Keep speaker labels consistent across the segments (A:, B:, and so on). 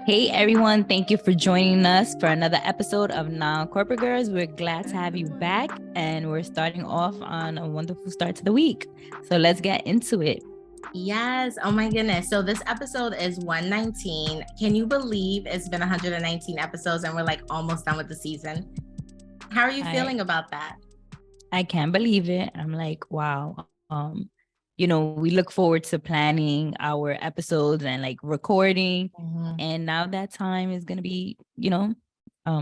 A: Hey everyone, thank you for joining us for another episode of Non-Corporate Girls. We're glad to have you back, and we're starting off on a wonderful start to the week. So let's get into it.
B: Yes. Oh my goodness. So this episode is 119. Can you believe it's been 119 episodes and we're like almost done with the season? How are you feeling about that?
A: I can't believe it. I'm like, wow. We look forward to planning our episodes and like recording. And now that time is going to be,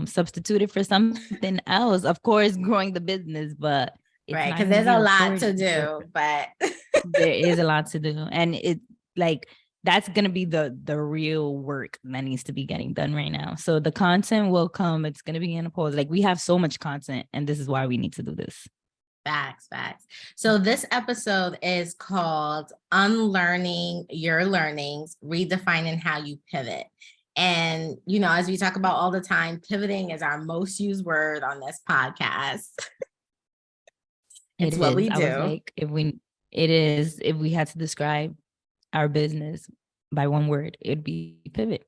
A: substituted for something else. Of course, growing the business, but
B: it's right, because there's a lot to do, but
A: there is a lot to do. And it like that's going to be the real work that needs to be getting done right now. So the content will come. It's going to be in a pause. Like we have so much content, and this is why we need to do this.
B: Facts. So this episode is called Unlearning Your Learnings, Redefining How You Pivot. And, as we talk about all the time, pivoting is our most used word on this podcast. It's what we do.
A: I was like, if we had to describe our business by one word, it'd be pivot.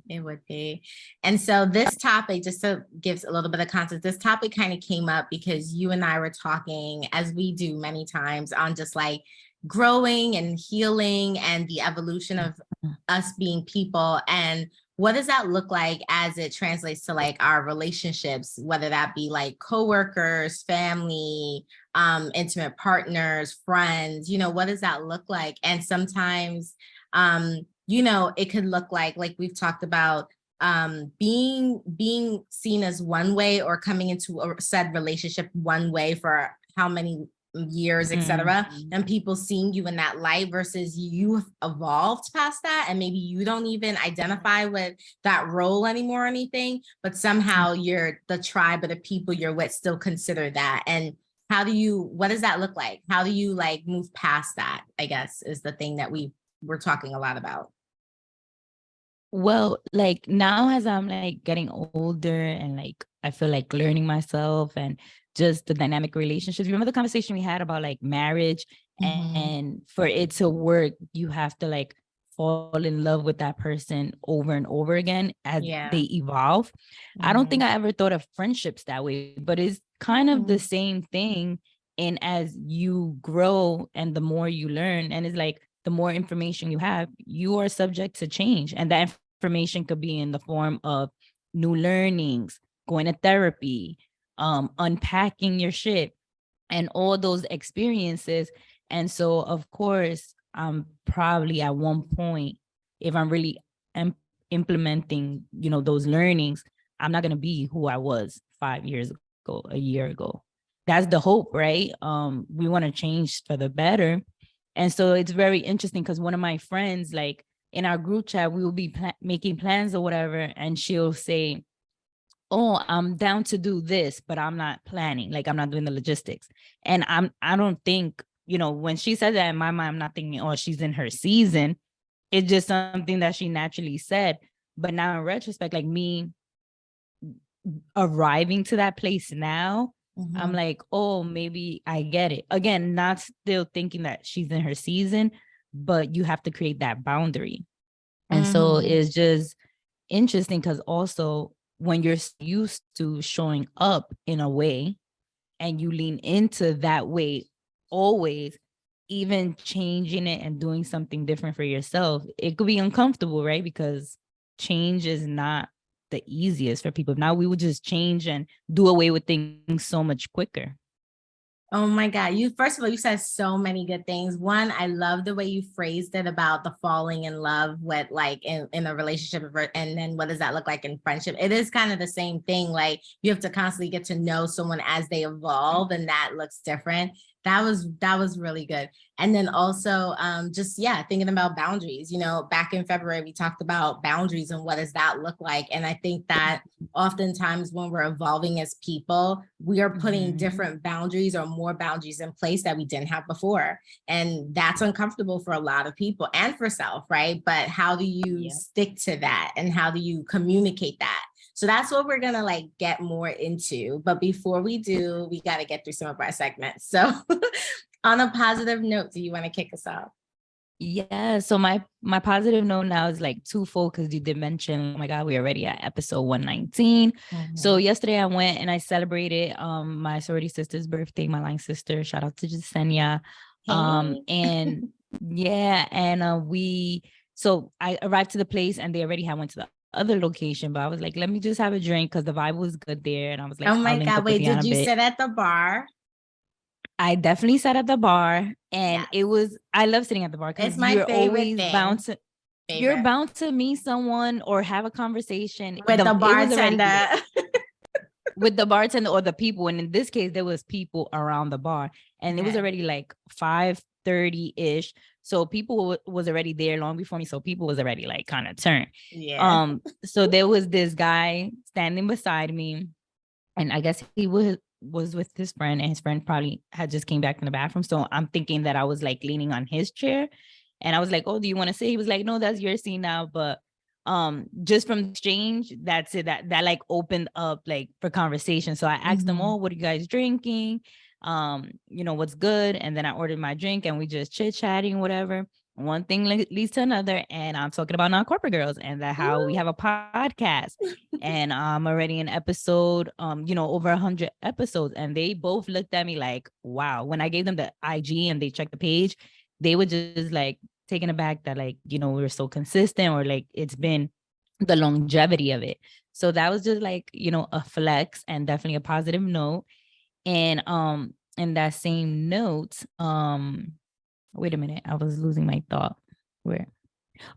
B: It would be. And so this topic, just to give a little bit of context, this topic kind of came up because you and I were talking, as we do many times, on just like growing and healing and the evolution of us being people. And what does that look like as it translates to like our relationships, whether that be like coworkers, family, intimate partners, friends, what does that look like? And sometimes, it could look like we've talked about, being seen as one way or coming into a said relationship one way for how many years, etc. And people seeing you in that light versus you've evolved past that. And maybe you don't even identify with that role anymore or anything, but somehow you're the tribe of the people you're with still consider that. And what does that look like? How do you like move past that, I guess, is the thing that we're talking a lot about.
A: Well, like now as I'm like getting older and like I feel like learning myself and just the dynamic relationships. Remember the conversation we had about like marriage, and for it to work, you have to like fall in love with that person over and over again as they evolve. I don't think I ever thought of friendships that way, but it's kind of the same thing. And as you grow and the more you learn, and it's like the more information you have, you are subject to change. And that information could be in the form of new learnings, going to therapy, unpacking your shit, and all those experiences. And so, of course, I'm probably at one point, if I'm really implementing, those learnings, I'm not going to be who I was 5 years ago, a year ago. That's the hope, right? We want to change for the better. And so it's very interesting because one of my friends, like in our group chat, we will be making plans or whatever. And she'll say, oh, I'm down to do this, but I'm not planning. Like I'm not doing the logistics. And I don't think, when she said that in my mind, I'm not thinking, oh, she's in her season. It's just something that she naturally said. But now in retrospect, like me arriving to that place now, I'm like, oh, maybe I get it. Again, not still thinking that she's in her season, but you have to create that boundary. And so it's just interesting because also when you're used to showing up in a way and you lean into that way always, even changing it and doing something different for yourself, it could be uncomfortable, right? Because change is not the easiest for people. Now we would just change and do away with things so much quicker.
B: Oh my God. First of all, you said so many good things. One, I love the way you phrased it about the falling in love with like in a relationship. And then what does that look like in friendship? It is kind of the same thing. Like you have to constantly get to know someone as they evolve, and that looks different. That was really good. And then also thinking about boundaries. Back in February, we talked about boundaries and what does that look like. And I think that oftentimes when we're evolving as people, we are putting different boundaries or more boundaries in place that we didn't have before. And that's uncomfortable for a lot of people and for self, right? But how do you stick to that? And how do you communicate that? So that's what we're going to like get more into. But before we do, we got to get through some of our segments. So on a positive note, do you want to kick us off?
A: Yeah. So my positive note now is like twofold because you did mention, oh my God, we're already at episode 119. So
B: Mhm.
A: yesterday I went and I celebrated my sorority sister's birthday, my line sister. Shout out to Jasenia.
B: Hey.
A: And yeah, and so I arrived to the place and they already had went to the other location, but I was like, let me just have a drink because the vibe was good there. And I was like,
B: Oh
A: I'll
B: my
A: link
B: God.
A: up with
B: Wait,
A: Yana
B: did
A: a
B: you
A: bit.
B: sit at the bar?
A: I definitely sat at the bar and
B: Yes.
A: it was, I love sitting at the bar
B: It's
A: because
B: my
A: you're
B: favorite
A: always
B: thing.
A: you're
B: Favorite.
A: bound to meet someone or have a conversation.
B: With the
A: It was already
B: bartender.
A: with the bartender or the people. And in this case, there was people around the bar and it was
B: Okay.
A: already like 5:30-ish. So people was already there long before me. So people was already like kind of turned.
B: Yeah.
A: So there was this guy standing beside me and I guess he was with his friend and his friend probably had just came back from the bathroom. So I'm thinking that I was like leaning on his chair and I was like, oh, do you want to sit? He was like, no, that's your seat now. But just from the exchange, that's it. That like opened up like for conversation. So I asked them,
B: Mhm.
A: oh, what are you guys drinking? What's good? And then I ordered my drink and we just chit-chatting, whatever. One thing leads to another. And I'm talking about Non-Corporate Girls and that how we have a podcast and I'm already in episode, over 100 episodes. And they both looked at me like, wow. When I gave them the IG and they checked the page, they were just like taken aback that like, we're so consistent or like it's been the longevity of it. So that was just like, a flex and definitely a positive note. And in that same note, wait a minute, I was losing my thought. Where?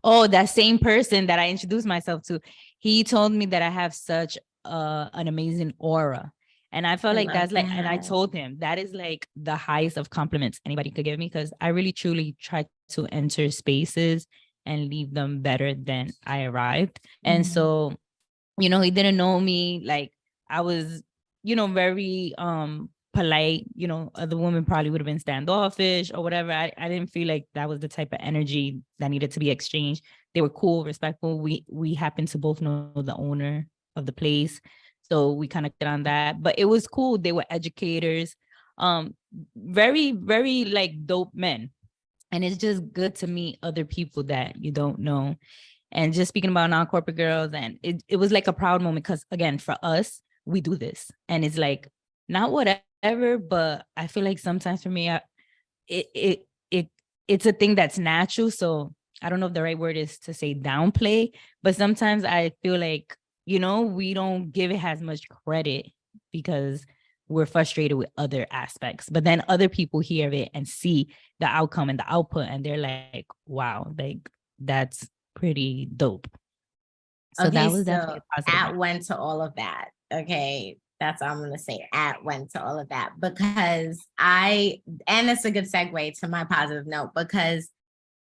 A: Oh, that same person that I introduced myself to, he told me that I have such an amazing aura. And I felt
B: I
A: like
B: love
A: that's like, and I
B: that.
A: told him that is like the highest of compliments anybody could give me because I really truly try to enter spaces and leave them better than I arrived. And
B: Mhm.
A: so, he didn't know me. Like I was, very polite. Other women probably would have been standoffish or whatever. I didn't feel like that was the type of energy that needed to be exchanged. They were cool, respectful. We happened to both know the owner of the place. So we kind of get on that. But it was cool. They were educators. Very, very like dope men. And it's just good to meet other people that you don't know and just speaking about non-corporate girls and it was like a proud moment because again for us we do this and it's like not whatever but I feel like sometimes for me it it it it's a thing that's natural so I don't know if the right word is to say downplay but sometimes I feel like we don't give it as much credit because we're frustrated with other aspects but then other people hear it and see the outcome and the output and they're like wow like that's pretty dope. So
B: Okay,
A: that was definitely
B: so
A: a positive
B: at
A: note.
B: when to all of that. Okay, that's all I'm gonna say. At when to all of that because and it's a good segue to my positive note because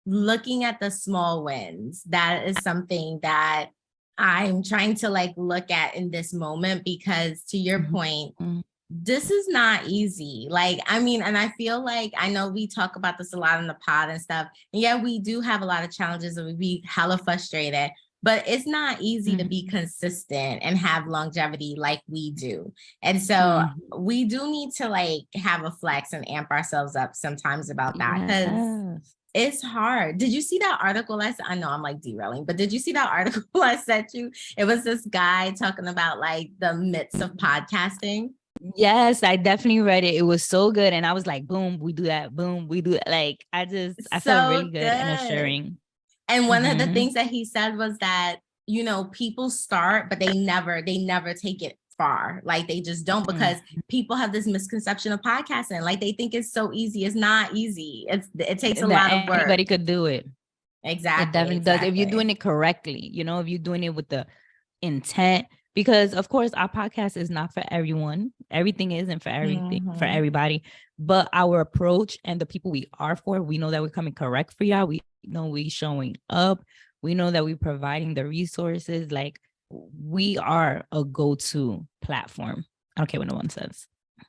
B: looking at the small wins, that is something that I'm trying to like look at in this moment because to your point,
A: Mhm.
B: this is not easy. Like, I mean, and I feel like I know we talk about this a lot in the pod and stuff. And yeah, we do have a lot of challenges and we be hella frustrated, but it's not easy to be
A: Mhm.
B: consistent and have longevity like we do. And so
A: Mhm.
B: we do need to like have a flex and amp ourselves up sometimes about that because
A: Yes.
B: it's hard. Did you see that article? I know I'm like derailing, but did you see that article I sent you? It was this guy talking about like the myths of podcasting.
A: Yes, I definitely read it. It was so good. And I was like, boom, we do that. Boom, we do that. Like, I felt
B: So
A: really good and
B: good.
A: assuring.
B: And one of the
A: Hmm.
B: things that he said was that, people start, but they never take it far. Like they just don't because people have this misconception of podcasting. Like they think it's so easy. It's not easy. It takes a
A: That
B: lot of work.
A: anybody could do it. It
B: Exactly,
A: definitely does. If you're
B: exactly.
A: doing it correctly, if you're doing it with the intent, because of course our podcast is not for everyone. Everything isn't for everything for
B: Mhm.
A: everybody. But our approach and the people we are for, we know that we're coming correct for y'all. We know we showing up. We know that we're providing the resources. Like we are a go-to platform. I don't care what no one says.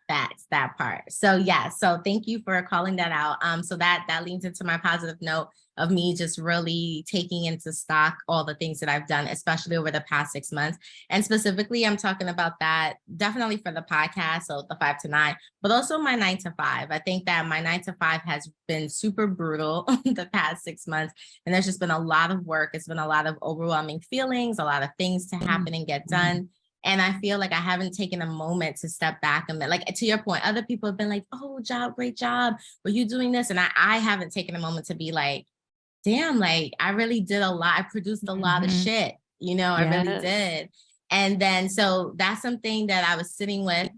B: That's that part. So yeah, so thank you for calling that out. So that leads into my positive note of me just really taking into stock all the things that I've done, especially over the past 6 months. And specifically, I'm talking about that definitely for the podcast, so the 5 to 9, but also my 9 to 5. I think that my 9 to 5 has been super brutal the past 6 months. And there's just been a lot of work. It's been a lot of overwhelming feelings, a lot of things to happen and get done. And I feel like I haven't taken a moment to step back and like, to your point, other people have been like, oh, great job. Were you doing this? And I haven't taken a moment to be like, damn, like I really did a lot. I produced a lot of shit, you know, I really did. And then, so that's something that I was sitting with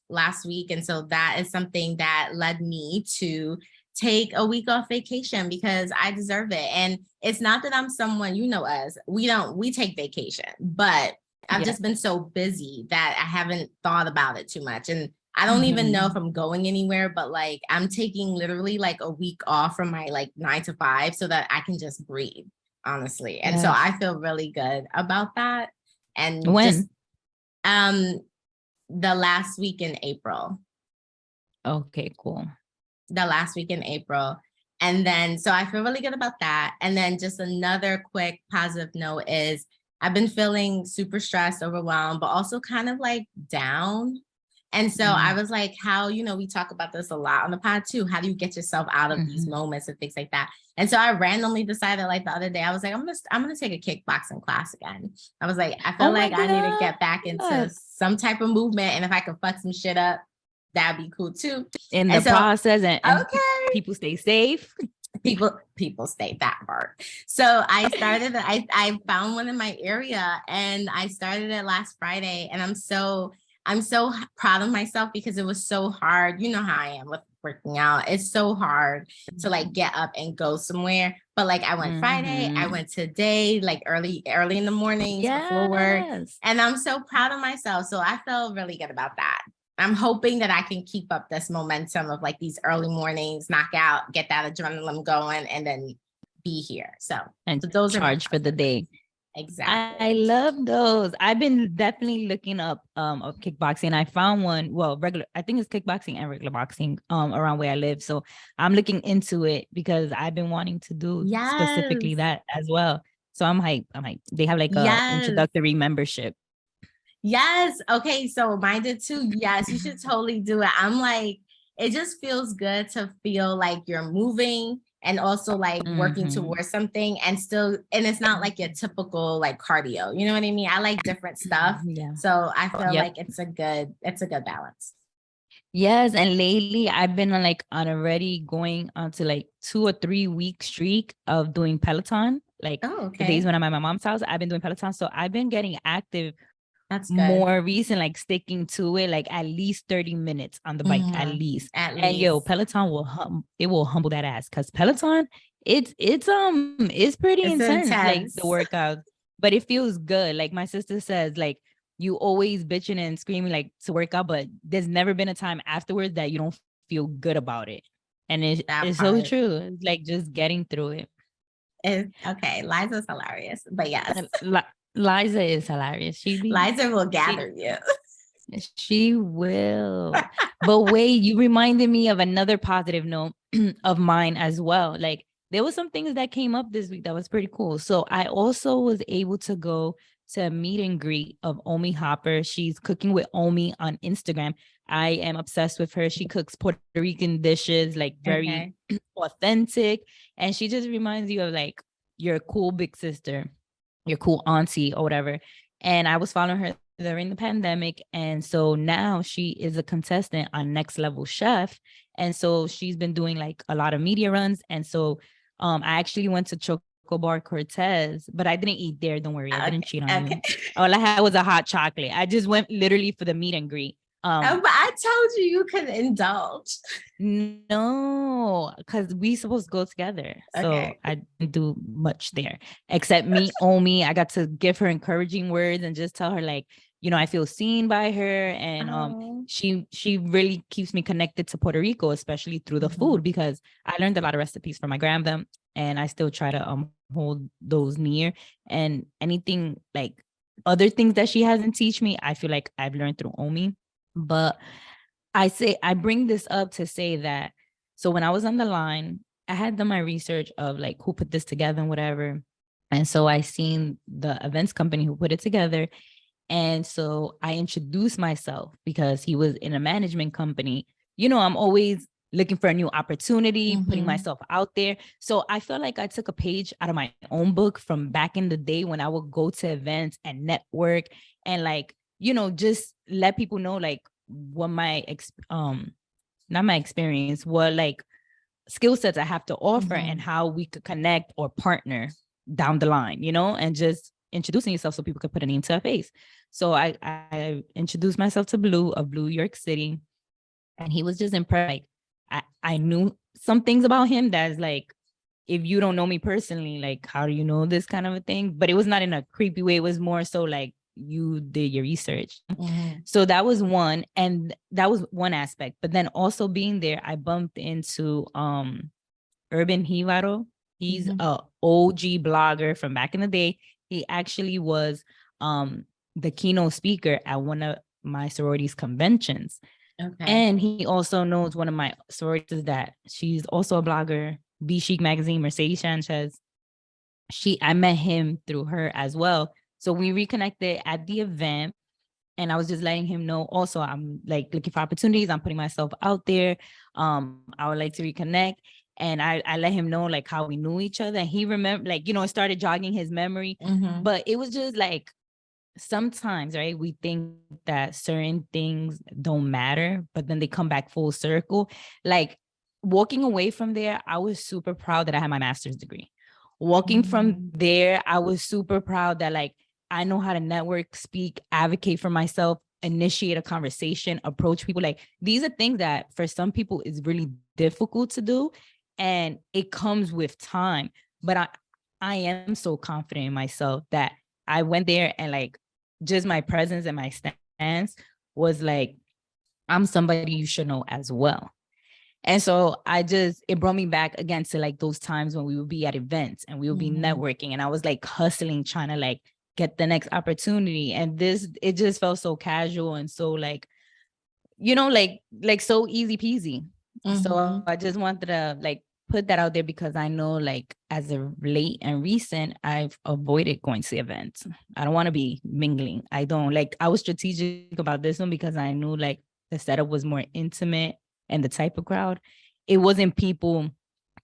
B: last week. And so that is something that led me to take a week off vacation because I deserve it. And it's not that I'm someone, you know, us, we take vacation, but I've just been so busy that I haven't thought about it too much. And I don't even know if I'm going anywhere, but like I'm taking literally like a week off from my like 9 to 5 so that I can just breathe, honestly. And so I feel really good about that. And just the last week in April.
A: Okay, cool.
B: The last week in April. And then, so I feel really good about that. And then just another quick positive note is I've been feeling super stressed, overwhelmed, but also kind of like down. And so I was like, how, you know, we talk about this a lot on the pod too. How do you get yourself out of these moments and things like that? And so I randomly decided like the other day, I was like, I'm gonna take a kickboxing class again. I was like, I feel like I need to get back into some type of movement. And if I can fuck some shit up, that'd be cool too.
A: In the process, and people stay safe.
B: People stay that part. So I started, I found one in my area and I started it last Friday. And I'm so proud of myself because it was so hard. You know how I am with working out. It's so hard to like get up and go somewhere. But like I went Friday, I went today, like early in the mornings before work. And I'm so proud of myself. So I felt really good about that. I'm hoping that I can keep up this momentum of like these early mornings, knock out, get that adrenaline going, and then be here. So those are
A: charged for the day.
B: Exactly.
A: I love those. I've been definitely looking up of kickboxing. I found one, I think it's kickboxing and regular boxing around where I live. So I'm looking into it because I've been wanting to do specifically that as well. So I'm hyped. They have like a introductory membership.
B: Yes. Okay. So mine did too. Yes, you should totally do it. I'm like, it just feels good to feel like you're moving and also like working towards something and it's not like your typical like cardio. You know what I mean? I like different stuff. So I feel like it's a good balance.
A: Yes. And lately I've been already going on to like 2 or 3 week streak of doing Peloton. Like the days when I'm at my mom's house, I've been doing Peloton. So I've been getting active. That's good. More recent, like sticking to it, like at least 30 minutes on the bike, at least. And Peloton will humble that ass because Peloton, it's pretty intense, like the workout, but it feels good. Like my sister says, like you always bitching and screaming like to work out, but there's never been a time afterwards that you don't feel good about it. And it's so true. It's like just getting through it.
B: Okay, Liza's hilarious, but yes.
A: Liza is hilarious.
B: Liza will gather you.
A: She will. But wait, you reminded me of another positive note of mine as well. Like there was some things that came up this week that was pretty cool. So I also was able to go to a meet and greet of Omi Hopper. She's cooking with Omi on Instagram. I am obsessed with her. She cooks Puerto Rican dishes, like very authentic. And she just reminds you of like your cool big sister, your cool auntie or whatever. And I was following her during the pandemic. And so now she is a contestant on Next Level Chef. And so she's been doing like a lot of media runs. And so I actually went to Chocobar Cortez, but I didn't eat there. Don't worry. I didn't cheat on you. All I had was a hot chocolate. I just went literally for the meet and greet.
B: But I told you could indulge.
A: No, because we supposed to go together. So I didn't do much there except meet Omi. I got to give her encouraging words and just tell her like, you know, I feel seen by her. And she really keeps me connected to Puerto Rico, especially through the food, because I learned a lot of recipes from my grandma and I still try to hold those near. And anything like other things that she hasn't teach me, I feel like I've learned through Omi. But I bring this up to say that, so when I was on the line, I had done my research of like who put this together and whatever. And so I seen the events company who put it together. And so I introduced myself because he was in a management company. You know, I'm always looking for a new opportunity, putting myself out there. So I felt like I took a page out of my own book from back in the day when I would go to events and network and like, you know, just let people know like what my not my experience, what like skill sets I have to offer and how we could connect or partner down the line, you know, and just introducing yourself so people could put a name to a face. So I introduced myself to Blue of Blue York City, and he was just impressed. Like I knew some things about him that's like, if you don't know me personally, like how do you know this kind of a thing? But it was not in a creepy way. It was more so like you did your research. So that was one, and that was one aspect. But then also being there, I bumped into Urban Hivaro. He's a OG blogger from back in the day. He actually was the keynote speaker at one of my sororities conventions. Okay. And he also knows one of my sororities that she's also a blogger, Be Chic Magazine, Mercedes Sanchez. I met him through her as well. So we reconnected at the event, and I was just letting him know also I'm like looking for opportunities. I'm putting myself out there. I would like to reconnect. And I let him know like how we knew each other. And he remembered, like, you know, it started jogging his memory. But it was just like, sometimes, right, we think that certain things don't matter, but then they come back full circle. Like walking away from there, I was super proud that I had my master's degree. Walking from there, I was super proud that like I know how to network, speak, advocate for myself, initiate a conversation, approach people. Like these are things that for some people is really difficult to do, and it comes with time. But I am so confident in myself that I went there and like just my presence and my stance was like, I'm somebody you should know as well. And so it brought me back again to like those times when we would be at events and we would be networking, and I was like hustling, trying to like get the next opportunity. And it just felt so casual and so like, you know, like so easy peasy. So I just wanted to like put that out there because I know like as of late and recent, I've avoided going to events. I don't want to be mingling. I was strategic about this one because I knew like the setup was more intimate and the type of crowd. It wasn't people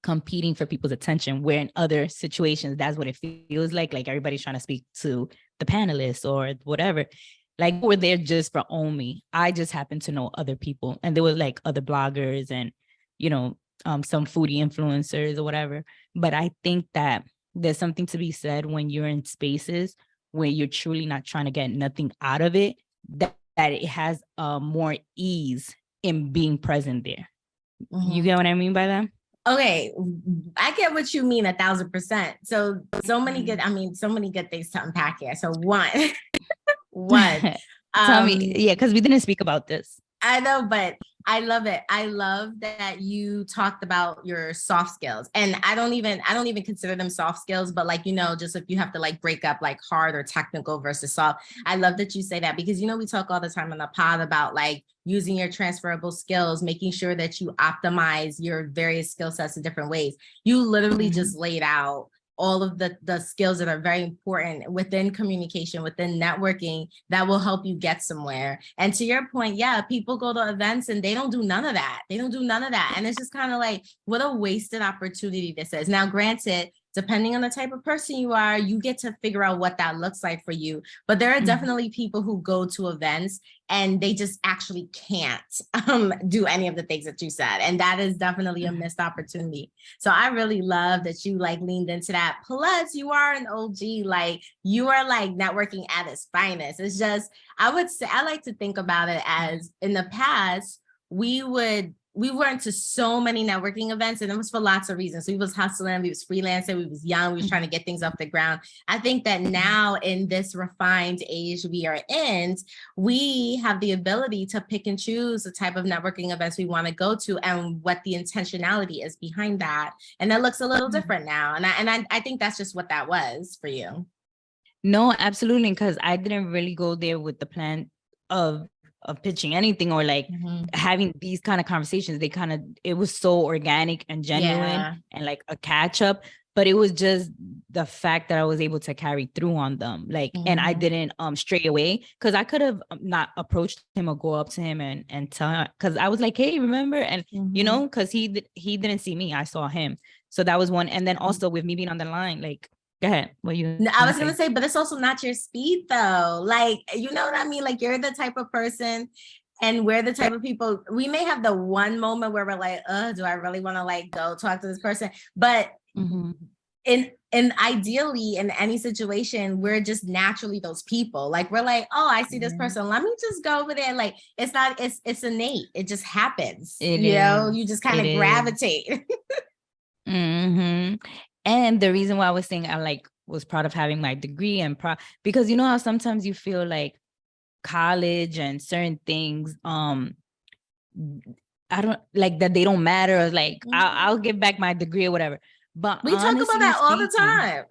A: competing for people's attention, where in other situations, that's what it feels like everybody's trying to speak to the panelists or whatever. Like we're there just for only. I just happened to know other people, and there were like other bloggers and, you know, some foodie influencers or whatever. But I think that there's something to be said when you're in spaces where you're truly not trying to get nothing out of it, that it has more ease in being present there. You get what I mean by that?
B: Okay, I get what you mean 1,000%. So many good things to unpack here. So one.
A: Tell me, yeah, because we didn't speak about this.
B: I know, but I love it. I love that you talked about your soft skills, and I don't even consider them soft skills, but like, you know, just if you have to like break up like hard or technical versus soft, I love that you say that because, you know, we talk all the time on the pod about like using your transferable skills, making sure that you optimize your various skill sets in different ways. You literally just laid out all of the skills that are very important within communication, within networking, that will help you get somewhere. And to your point, yeah, people go to events and they don't do none of that. And it's just kind of like, what a wasted opportunity this is. Now, granted, depending on the type of person you are, you get to figure out what that looks like for you. But there are definitely people who go to events and they just actually can't do any of the things that you said. And that is definitely a missed opportunity. So I really love that you like leaned into that. Plus you are an OG, like you are like networking at its finest. It's just, I would say, I like to think about it as in the past, we went to so many networking events, and it was for lots of reasons. We was hustling, we was freelancing, we was young, we was trying to get things off the ground. I think that now in this refined age we are in, we have the ability to pick and choose the type of networking events we want to go to and what the intentionality is behind that. And that looks a little different now. And I think that's just what that was for you.
A: No, absolutely. Because I didn't really go there with the plan of pitching anything or like having these kind of conversations. It was so organic and genuine and like a catch up, but it was just the fact that I was able to carry through on them. Like, and I didn't stray away, because I could have not approached him or go up to him and tell him, because I was like, hey, remember? And you know, because he didn't see me, I saw him. So that was one. And then also with me being on the line, like, go ahead. What you?
B: No, I was gonna say, but it's also not your speed though. Like, you know what I mean? Like, you're the type of person, and we're the type of people. We may have the one moment where we're like, do I really want to like go talk to this person? But in ideally in any situation, we're just naturally those people. Like, we're like, oh, I see this person, let me just go over there. Like, it's innate. It just happens. You just kind of gravitate.
A: And the reason why I was saying I like was proud of having my degree and because you know how sometimes you feel like college and certain things, I don't like that they don't matter. Or like I'll get back my degree or whatever. But
B: we talk about that all the time.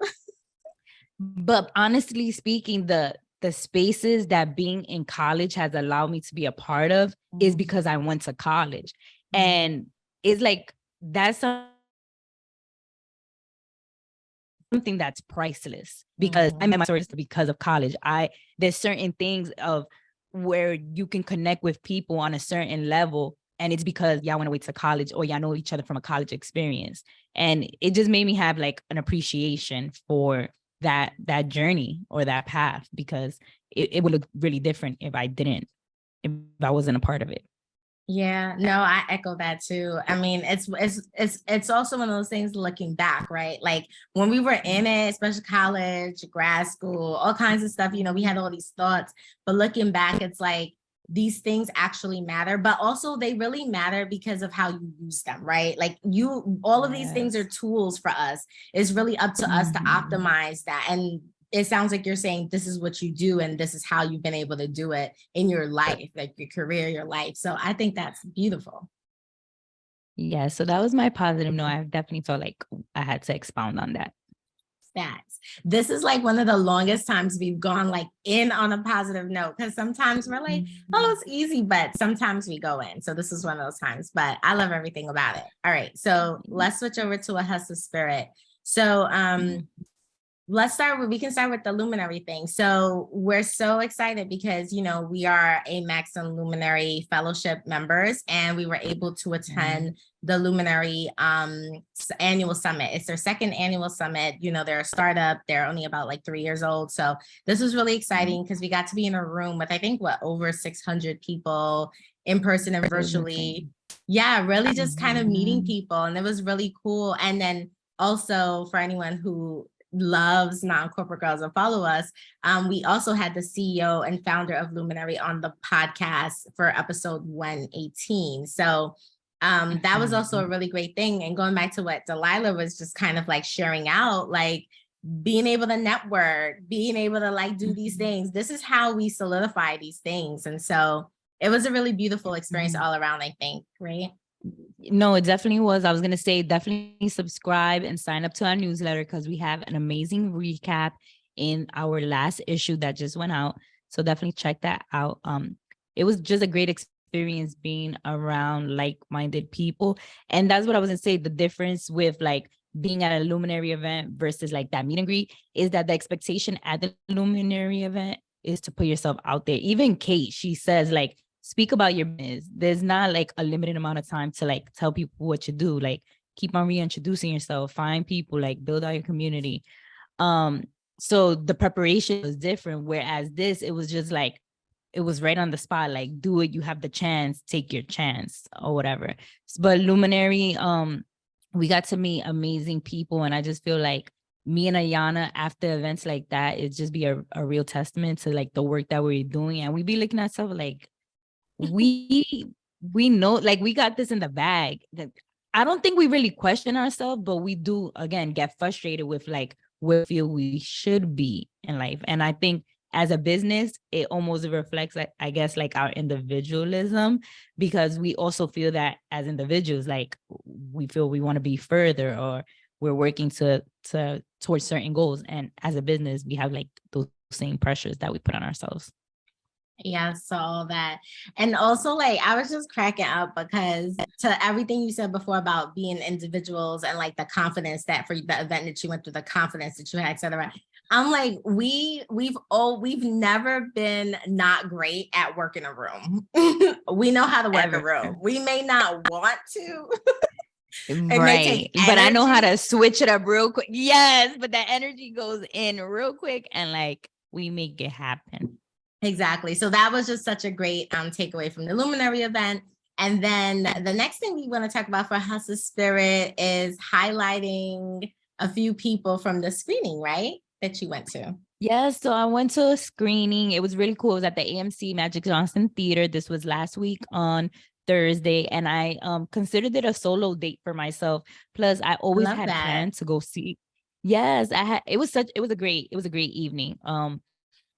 A: But honestly speaking, the spaces that being in college has allowed me to be a part of is because I went to college. And it's like that's something that's priceless, because I met my sorority because of college. There's certain things of where you can connect with people on a certain level, and it's because y'all went away to college or y'all know each other from a college experience. And it just made me have like an appreciation for that journey or that path, because it would look really different if I wasn't a part of it.
B: Yeah, no, I echo that too. I mean, it's also one of those things looking back, right? Like when we were in it, especially college, grad school, all kinds of stuff, you know, we had all these thoughts, but looking back, it's like these things actually matter, but also they really matter because of how you use them, right? Like all of these things are tools for us. It's really up to us to optimize that. And it sounds like you're saying this is what you do and this is how you've been able to do it in your life, like your career, your life. So I think that's beautiful.
A: Yeah, so that was my positive note. I definitely felt like I had to expound on that.
B: Facts. This is like one of the longest times we've gone like in on a positive note, because sometimes we're like, oh, it's easy, but sometimes we go in. So this is one of those times, but I love everything about it. All right, so let's switch over to a hustle spirit. So we can start with the luminary thing. So we're so excited because, you know, we are a Max and Luminary Fellowship members, and we were able to attend the Luminary annual summit. It's their second annual summit. You know, they're a startup. They're only about like 3 years old. So this was really exciting because we got to be in a room with, I think, over 600 people in person and virtually. Yeah, really just kind of meeting people. And it was really cool. And then also for anyone who loves Non-Corporate Girls and follow us, we also had the CEO and founder of Luminary on the podcast for episode 118. So that was also a really great thing. And going back to what Delaila was just kind of like sharing out, like being able to network, being able to like do these things. This is how we solidify these things. And so it was a really beautiful experience all around, I think, right?
A: No, it definitely was. I was going to say, definitely subscribe and sign up to our newsletter, because we have an amazing recap in our last issue that just went out. So definitely check that out. It was just a great experience being around like-minded people. And that's what I was going to say. The difference with like being at a Luminary event versus like that meet and greet is that the expectation at the Luminary event is to put yourself out there. Even Kate, she says like, speak about your business. There's not like a limited amount of time to like tell people what you do. Like keep on reintroducing yourself, find people, like build out your community. So the preparation was different. Whereas this, it was just like, it was right on the spot. Like do it. You have the chance, take your chance or whatever. But Luminary, we got to meet amazing people. And I just feel like me and Ayanna after events like that, it just be a real testament to like the work that we're doing. And we be looking at stuff like, we know, like we got this in the bag. I don't think we really question ourselves, but we do again get frustrated with like where we feel we should be in life. And I think as a business, it almost reflects like, I guess, like our individualism, because we also feel that as individuals, like we feel we want to be further, or we're working towards certain goals. And as a business, we have like those same pressures that we put on ourselves.
B: Yeah, so all that. And also, like, I was just cracking up because to everything you said before about being individuals and like the confidence that for the event that you went through, the confidence that you had, etc. I'm like, we've never been not great at working a room. We know how to work a
A: Ever.
B: room. We may not want to. It may
A: Right.
B: take
A: But I know how
B: energy.
A: to switch it up real quick. Yes, but that energy goes in real quick and like we make it happen.
B: Exactly. So that was just such a great takeaway from the Luminary event. And then the next thing we want to talk about for House of Spirit is highlighting a few people from the screening, right? That you went to.
A: Yes, so I went to a screening. It was really cool. It was at the AMC Magic Johnson Theater. This was last week on Thursday, and I considered it a solo date for myself. Plus, I always
B: Love
A: had
B: that.
A: planned to go see. Yes, I had. It was a great evening.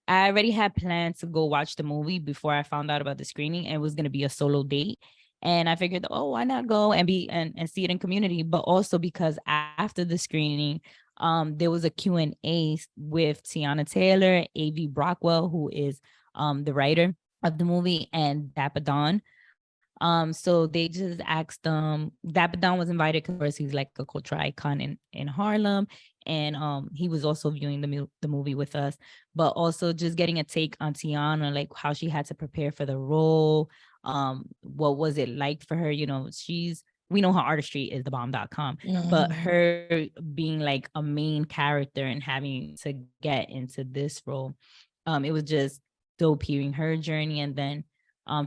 A: I already had plans to go watch the movie before I found out about the screening, and it was going to be a solo date. And I figured, oh, why not go and be and see it in community? But also because after the screening, there was a Q&A with Tiana Taylor, A.V. Brockwell, who is the writer of the movie, and Dapper Don. So they just asked Dapper Don was invited because he's like a cultural icon in Harlem. And he was also viewing the movie with us, but also just getting a take on Tiana, like how she had to prepare for the role. What was it like for her? You know, we know her artistry is thebomb.com, but her being like a main character and having to get into this role, it was just dope hearing her journey. And then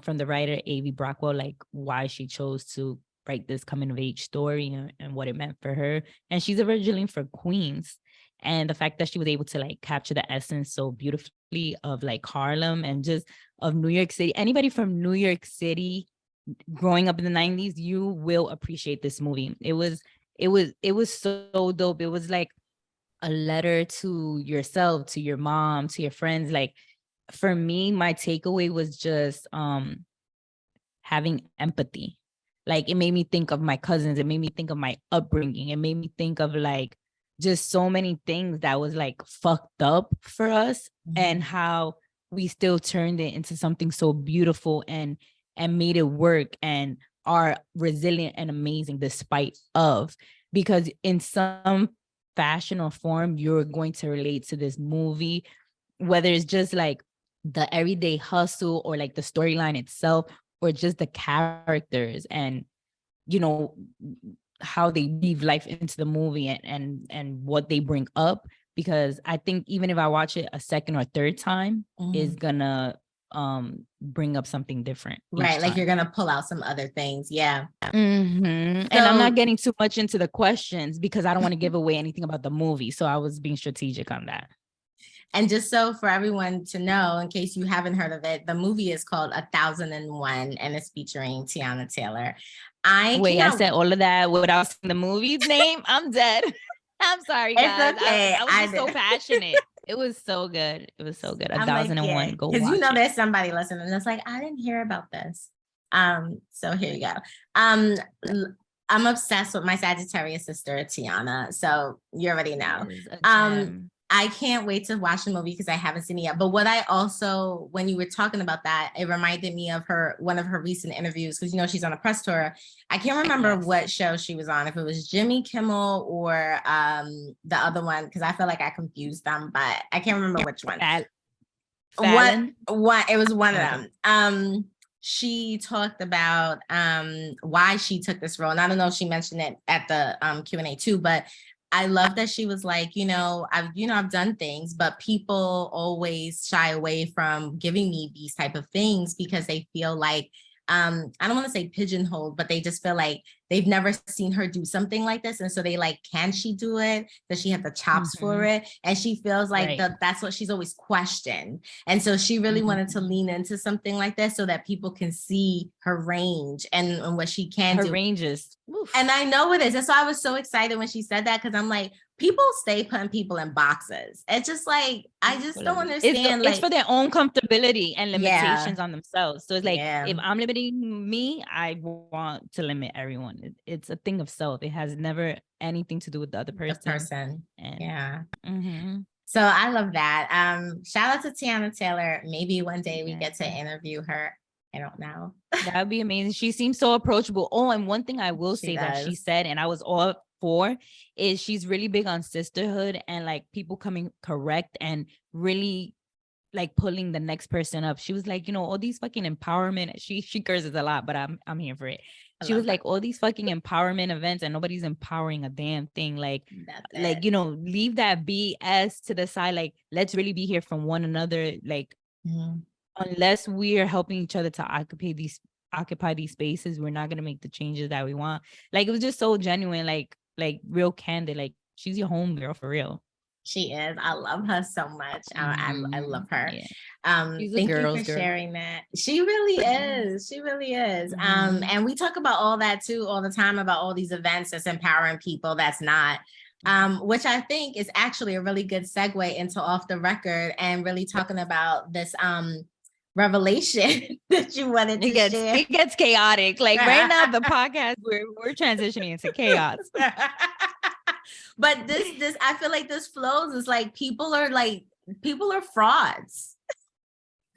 A: from the writer A.V. Brockwell, like why she chose to write this coming of age story and what it meant for her. And she's originally from Queens. And the fact that she was able to like capture the essence so beautifully of like Harlem and just of New York City. Anybody from New York City growing up in the 90s, you will appreciate this movie. It was so dope. It was like a letter to yourself, to your mom, to your friends. Like for me, my takeaway was just having empathy. Like it made me think of my cousins. It made me think of my upbringing. It made me think of like just so many things that was like fucked up for us and how we still turned it into something so beautiful and made it work and are resilient and amazing despite of, because in some fashion or form, you're going to relate to this movie, whether it's just like the everyday hustle or like the storyline itself or just the characters and, you know, how they weave life into the movie and what they bring up. Because I think even if I watch it a second or third time, is gonna bring up something different.
B: Right. Like you're going to pull out some other things. Yeah.
A: And I'm not getting too much into the questions because I don't want to give away anything about the movie. So I was being strategic on that.
B: And just so for everyone to know, in case you haven't heard of it, the movie is called 1001 and it's featuring Tiana Taylor. I
A: said all of that without saying the movie's name. I'm dead. I'm sorry, guys.
B: It's okay.
A: I was just so passionate. It was so good. It was so good. 1001. Go watch
B: because
A: it.
B: There's somebody listening that's like, I didn't hear about this. So here you go. I'm obsessed with my Sagittarius sister Tiana. So you already know. I can't wait to watch the movie because I haven't seen it yet. But what I also, when you were talking about that, it reminded me of one of her recent interviews, because, you know, she's on a press tour. I can't remember what show she was on, if it was Jimmy Kimmel or the other one, because I feel like I confused them, but I can't remember which one. What it was one of them. She talked about why she took this role. And I don't know if she mentioned it at the Q&A too, but I love that she was like, I've done things, but people always shy away from giving me these type of things because they feel like, I don't want to say pigeonholed, but they just feel like they've never seen her do something like this. And so they like, can she do it? Does she have the chops for it? And she feels like that's what she's always questioned. And so she really wanted to lean into something like this so that people can see her range and what she can do.
A: Her ranges.
B: Oof. And I know it is. And so I was so excited when she said that, because I'm like, people stay putting people in boxes. It's just like, I just don't understand.
A: It's for their own comfortability and limitations on themselves. So it's like, if I'm limiting me, I want to limit everyone. It's a thing of self. It has never anything to do with the other person.
B: And, So I love that. Shout out to Tiana Taylor. Maybe one day we get to interview her. I don't know.
A: That would be amazing. She seems so approachable. Oh, and one thing I will say that she said, and I was all for, is she's really big on sisterhood and like people coming correct and really like pulling the next person up. She was like, all these fucking empowerment. She curses a lot, but I'm here for it. She was like, all these fucking empowerment events and nobody's empowering a damn thing. Like, leave that BS to the side. Like, let's really be here from one another. Like, unless we are helping each other to occupy these spaces, we're not gonna make the changes that we want. Like, it was just so genuine, like real candid. Like, she's your homegirl for real.
B: She is. I love her so much. I love her.
A: Yeah.
B: Thank you for sharing that. She really is. She really is. And we talk about all that too all the time, about all these events that's empowering people that's not. Which I think is actually a really good segue into Off the Record and really talking about this revelation that you wanted to share.
A: It gets chaotic. Like right now, the podcast, we're transitioning into chaos.
B: But this I feel like this flows is like people are frauds.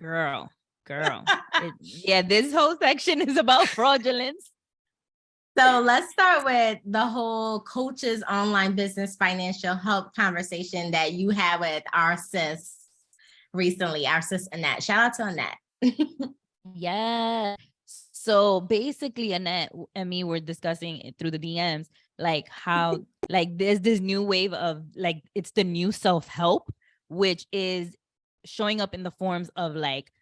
A: Girl. This whole section is about fraudulence.
B: So let's start with the whole coaches online business financial help conversation that you had with our sis recently, our sis Annette. Shout out to Annette.
A: Yeah. So basically, Annette and me were discussing it through the DMs, like how like there's this new wave of like, it's the new self-help, which is showing up in the forms of like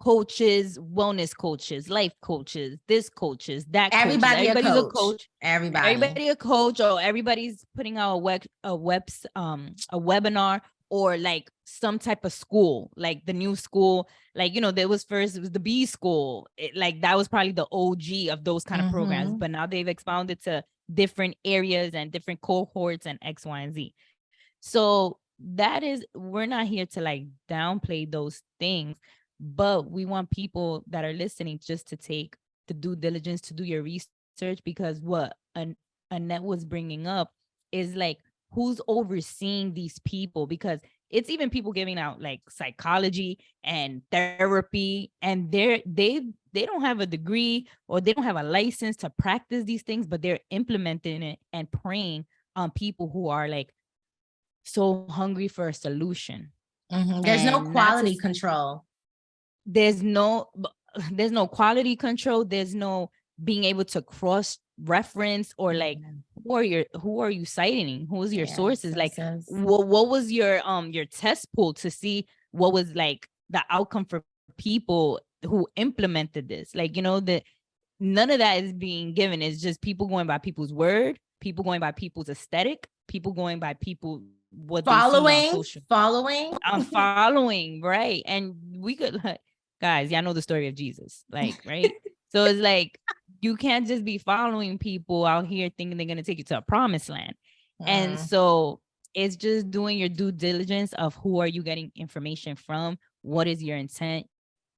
A: coaches, wellness coaches, life coaches, this coaches, that
B: everybody's a coach.
A: Everybody a coach, or everybody's putting out a webinar, or like some type of school, like the new school, like, there was first, it was the B school. Like that was probably the OG of those kind of programs, but now they've expounded to different areas and different cohorts and X, Y, and Z. So we're not here to like downplay those things, but we want people that are listening just to take the due diligence to do your research, because what Annette was bringing up is like, who's overseeing these people? Because it's even people giving out like psychology and therapy, and they don't have a degree or they don't have a license to practice these things, but they're implementing it and preying on people who are like so hungry for a solution.
B: There's no quality control.
A: There's no quality control. There's no being able to cross reference or like, who are you citing? Who's your sources? Like, what was your test pool to see what was like the outcome for people who implemented this? Like, that none of that is being given. It's just people going by people's word, people going by people's aesthetic, people going by people what
B: following,
A: right? And we could, guys, y'all know the story of Jesus, like, right? So it's like, you can't just be following people out here thinking they're going to take you to a promised land. And so it's just doing your due diligence of who are you getting information from, what is your intent,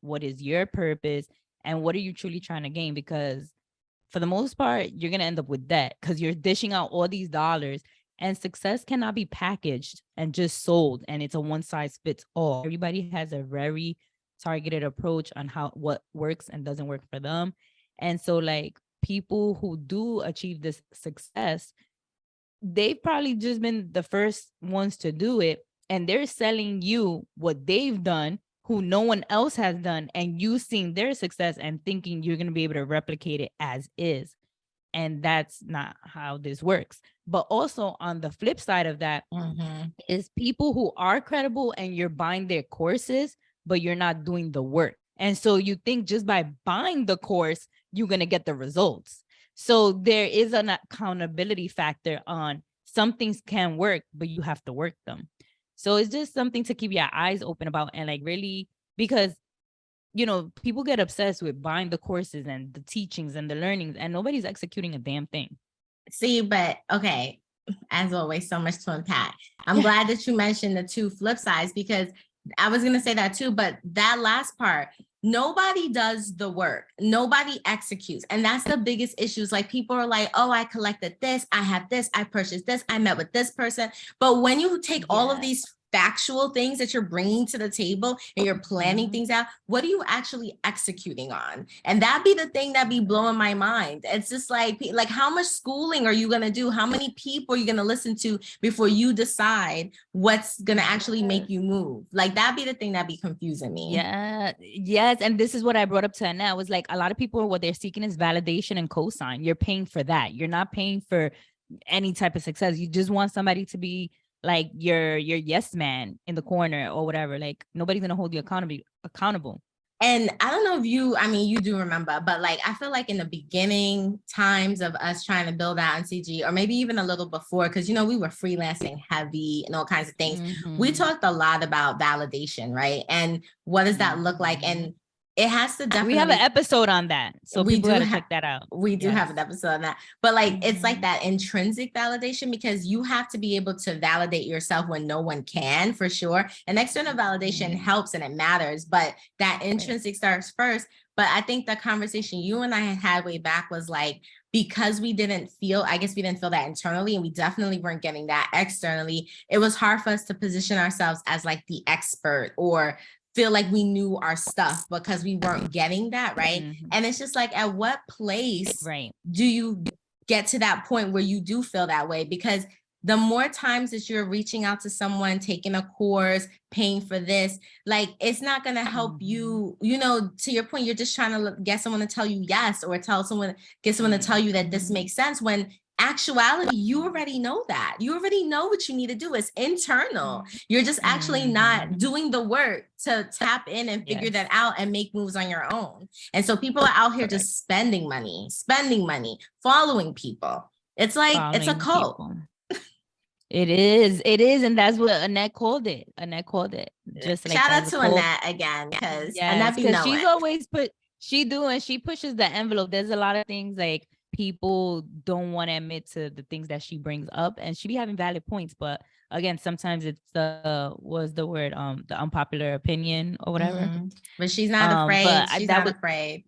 A: what is your purpose, and what are you truly trying to gain? Because for the most part, you're going to end up with debt because you're dishing out all these dollars, and success cannot be packaged and just sold. And it's a one size fits all. Everybody has a very targeted approach on what works and doesn't work for them. And so like people who do achieve this success, they've probably just been the first ones to do it. And they're selling you what they've done, who no one else has done. And you seeing their success and thinking you're going to be able to replicate it as is. And that's not how this works. But also on the flip side of that is people who are credible and you're buying their courses, but you're not doing the work. And so you think just by buying the course, you're going to get the results. So there is an accountability factor on some things can work, but you have to work them. So it's just something to keep your eyes open about, and like really, because, people get obsessed with buying the courses and the teachings and the learnings, and nobody's executing a damn thing.
B: See, but okay, as always, so much to unpack. I'm glad that you mentioned the two flip sides, because I was going to say that too, but that last part, nobody does the work. Nobody executes. And that's the biggest issues. Like people are like, oh, I collected this. I have this. I purchased this. I met with this person. But when you take all of these factual things that you're bringing to the table and you're planning things out, what are you actually executing on? And that'd be the thing that be blowing my mind. It's just like how much schooling are you going to do? How many people are you going to listen to before you decide what's going to actually make you move? Like that'd be the thing that'd be confusing me.
A: Yeah. Yes. And this is what I brought up to Anna. I was like, a lot of people, what they're seeking is validation and cosign. You're paying for that. You're not paying for any type of success. You just want somebody to be like your yes man in the corner or whatever. Like nobody's gonna hold you accountable.
B: And I don't know if you do remember, but like I feel like in the beginning times of us trying to build out NCG, or maybe even a little before, because we were freelancing heavy and all kinds of things. We talked a lot about validation, right? And what does that look like? And it has to definitely.
A: We have an episode on that, so people gotta check that out.
B: We do have an episode on that, but like it's like that intrinsic validation, because you have to be able to validate yourself when no one can, for sure. And external validation helps and it matters, but that intrinsic starts first. But I think the conversation you and I had way back was like, because we didn't feel that internally, and we definitely weren't getting that externally, it was hard for us to position ourselves as like the expert or feel like we knew our stuff, because we weren't getting that, right? And it's just like, at what place do you get to that point where you do feel that way? Because the more times that you're reaching out to someone, taking a course, paying for this, like it's not going to help you, to your point, you're just trying to get someone to tell you yes, or get someone to tell you that this makes sense, when actuality, you already know that. You already know what you need to do. It's internal. You're just actually not doing the work to tap in and figure that out and make moves on your own. And so people are out here just spending money, following people. It's like, it's a cult.
A: It is. And that's what Annette called it. Just like
B: shout out to Annette again, because Annette
A: she's always she pushes the envelope. There's a lot of things like people don't want to admit to the things that she brings up, and she be having valid points, but again, sometimes it's the unpopular opinion or whatever.
B: But she's not afraid. She's not afraid.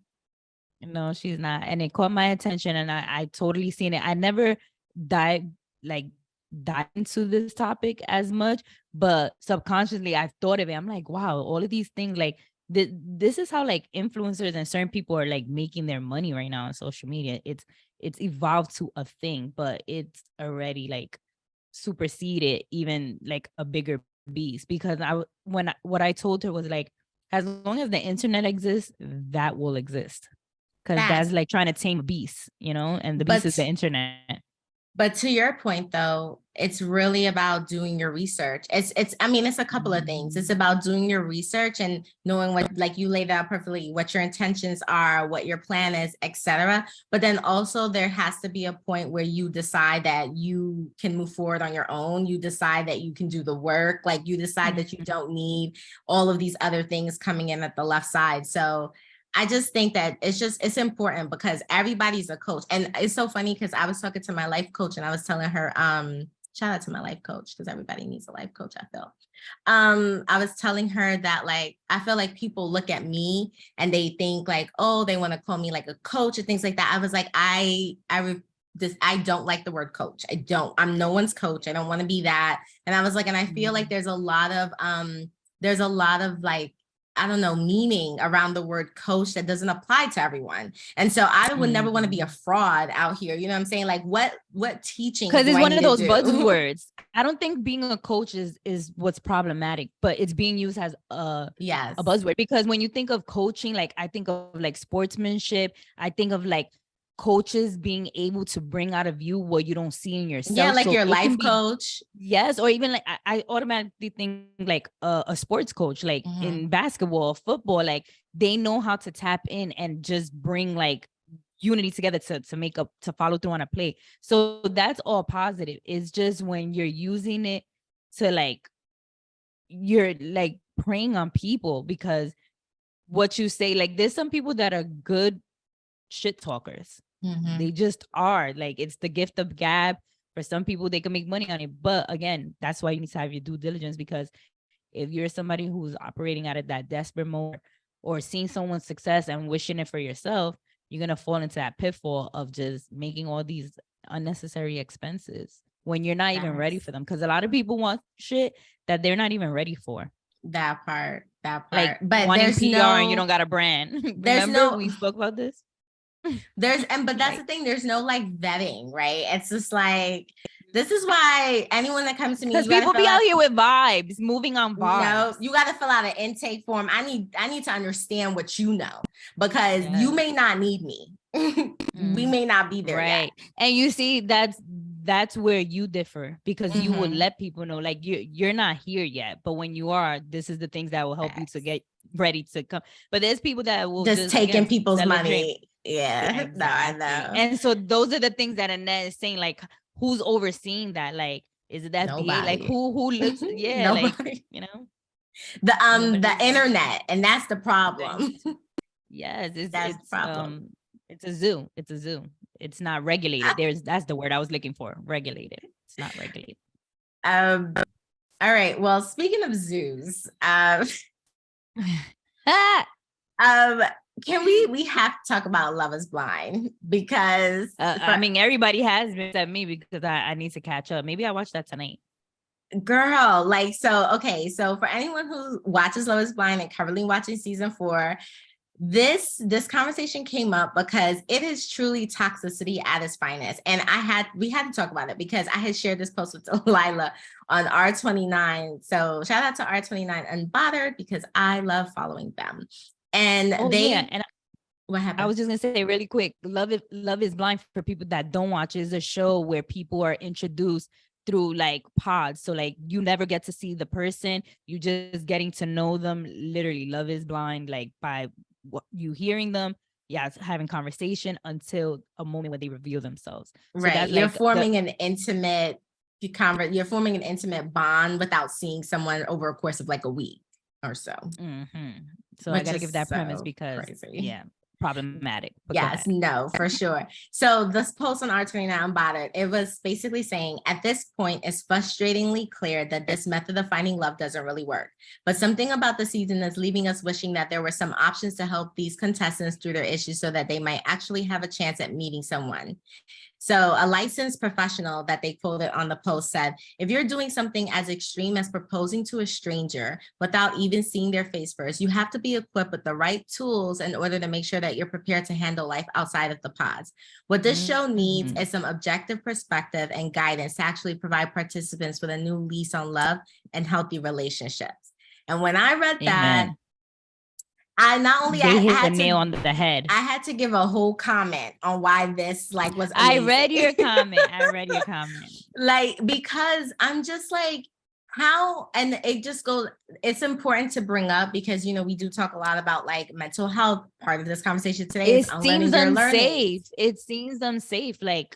A: No, she's not. And it caught my attention, and I totally seen it. I never dive into this topic as much, but subconsciously I've thought of it. I'm like, wow, all of these things, like this is how like influencers and certain people are like making their money right now on social media. It's evolved to a thing, but it's already like superseded even like a bigger beast. Because what I told her was like, as long as the internet exists, that will exist, because that's like trying to tame a beast, and the beast is the internet.
B: But to your point, though, it's really about doing your research. It's a couple of things. It's about doing your research and knowing what, like you laid out perfectly, what your intentions are, what your plan is, etc. But then also there has to be a point where you decide that you can move forward on your own. You decide that you can do the work. Like you decide that you don't need all of these other things coming in at the left side. So I just think that it's important, because everybody's a coach. And it's so funny because I was talking to my life coach and I was telling her, shout out to my life coach, because everybody needs a life coach, I feel. I was telling her that, like, I feel like people look at me and they think like, oh, they want to call me like a coach and things like that. I was like, I don't like the word coach. I'm no one's coach. I don't want to be that. And I was like, and I feel like there's a lot of like, I don't know, meaning around the word coach that doesn't apply to everyone. And so I would never want to be a fraud out here. You know what I'm saying? Like what teaching?
A: Because it's one of those buzzwords. I don't think being a coach is what's problematic, but it's being used as a buzzword. Because when you think of coaching, like I think of like sportsmanship, I think of like coaches being able to bring out of you what you don't see in yourself.
B: Yeah, like your life coach.
A: Yes, or even like I automatically think like a sports coach, like in basketball, football, like they know how to tap in and just bring like unity together to follow through on a play. So that's all positive. It's just when you're using it to like, you're like preying on people, because what you say, like there's some people that are good shit talkers. They just are. Like it's the gift of gab. For some people, they can make money on it. But again, that's why you need to have your due diligence, because if you're somebody who's operating out of that desperate mode or seeing someone's success and wishing it for yourself, you're going to fall into that pitfall of just making all these unnecessary expenses. when you're not even ready for them. Because a lot of people want shit that they're not even ready for.
B: That part.
A: Like
B: but
A: wanting
B: there's
A: PR and you don't got a brand. Remember we spoke about this?
B: But that's the thing. There's no like vetting, right? It's just like, this is why anyone that comes to me,
A: because people be out here with vibes, moving on vibes.
B: No, you got to fill out an intake form. I need to understand what you know, because you may not need me. We may not be there yet.
A: And you see, that's where you differ, because you will let people know, like, you're not here yet, but when you are, this is the things that will help you to get ready to come. But there's people that will just taking people's money.
B: Yeah, exactly. No, I know.
A: And so those are the things that Annette is saying, like, who's overseeing that? Like, is it that BA? Like, who looks? Yeah, like, you know,
B: the internet, and that's the problem.
A: Yes, it's the problem. It's a zoo. It's a zoo. It's not regulated. That's the word I was looking for. Regulated. It's not regulated.
B: All right. Well, speaking of zoos, can we have to talk about Love is Blind, because
A: I mean, everybody has been at me, because I need to catch up. Maybe I watch that tonight.
B: Girl, like, so for anyone who watches Love is Blind and currently watching season 4, this conversation came up because it is truly toxicity at its finest. And we had to talk about it, because I had shared this post with Delaila on R29. So shout out to R29 Unbothered, because I love following them. And what happened?
A: I was just gonna say really quick, Love is Blind, for people that don't watch, is a show where people are introduced through like pods. So like you never get to see the person, you just getting to know them. Literally, Love is Blind, like by what you hearing them, having conversation until a moment where they reveal themselves. So
B: right, you're forming an intimate bond without seeing someone over a course of like a week or so.
A: So I gotta give that premise, because problematic.
B: Yes, no, for sure. So this post on R29 Unbothered, it was basically saying, at this point, it's frustratingly clear that this method of finding love doesn't really work. But something about the season is leaving us wishing that there were some options to help these contestants through their issues, so that they might actually have a chance at meeting someone. So a licensed professional that they quoted on the post said, if you're doing something as extreme as proposing to a stranger without even seeing their face first, you have to be equipped with the right tools in order to make sure that you're prepared to handle life outside of the pods. What this show needs is some objective perspective and guidance to actually provide participants with a new lease on love and healthy relationships. And when I read that, I
A: hit the nail on the head.
B: I had to give a whole comment on why this like was
A: amazing. I read your comment.
B: Like, because I'm just like, how, and it just goes, it's important to bring up, because, you know, we do talk a lot about like mental health. Part of this conversation today is
A: seems unsafe. It seems unsafe. Like,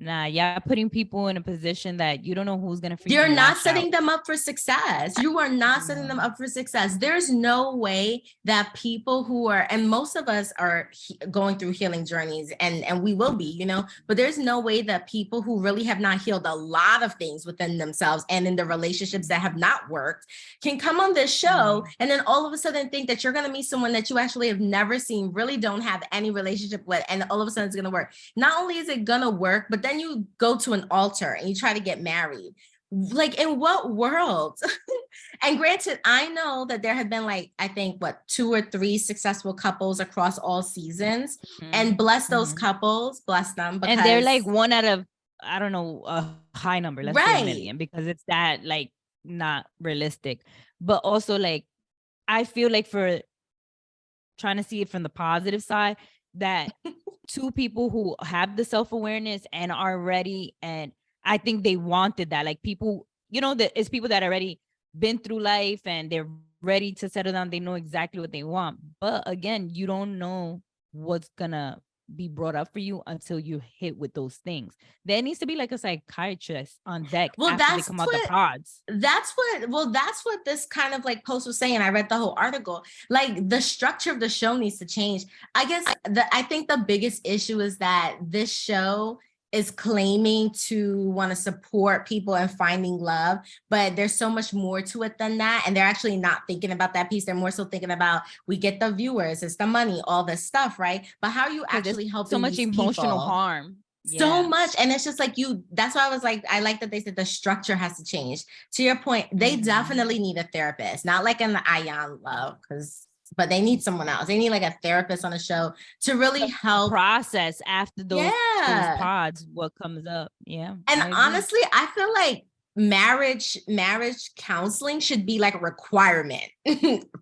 A: nah, y'all putting people in a position that you don't know who's going to
B: You're not setting them up for success. You are not setting them up for success. There's no way that people who are, and most of us are going through healing journeys, and we will be, you know, but there's no way that people who really have not healed a lot of things within themselves and in the relationships that have not worked can come on this show and then all of a sudden think that you're going to meet someone that you actually have never seen, really don't have any relationship with, and all of a sudden it's going to work. Not only is it going to work, but then you go to an altar and you try to get married. Like, in what world? And granted, I know that there have been like, I think 2 or 3 successful couples across all seasons, and bless those couples, bless them.
A: Because, and they're like one out of, I don't know, a high number, let's say 1 million, because it's that like not realistic. But also like, I feel like, for trying to see it from the positive side, that 2 people who have the self-awareness and are ready, and I think they wanted that, like, people, you know, that it's people that already been through life and they're ready to settle down. They know exactly what they want. But again, you don't know what's gonna be brought up for you until you hit with those things. There needs to be like a psychiatrist on deck after they come out the pods.
B: That's what this kind of like post was saying. I read the whole article. Like, the structure of the show needs to change. I guess I think the biggest issue is that this show is claiming to want to support people in finding love, but there's so much more to it than that. And they're actually not thinking about that piece. They're more so thinking about, we get the viewers, it's the money, all this stuff, right? But how are you actually helping
A: so much emotional harm?
B: so much. And it's just like that's why I was like, I like that they said the structure has to change. To your point, they definitely need a therapist, not like in the Ayanna love, but they need someone else. They need like a therapist on the show to really help
A: process after those pods, what comes up. Yeah.
B: And honestly, I feel like marriage counseling should be like a requirement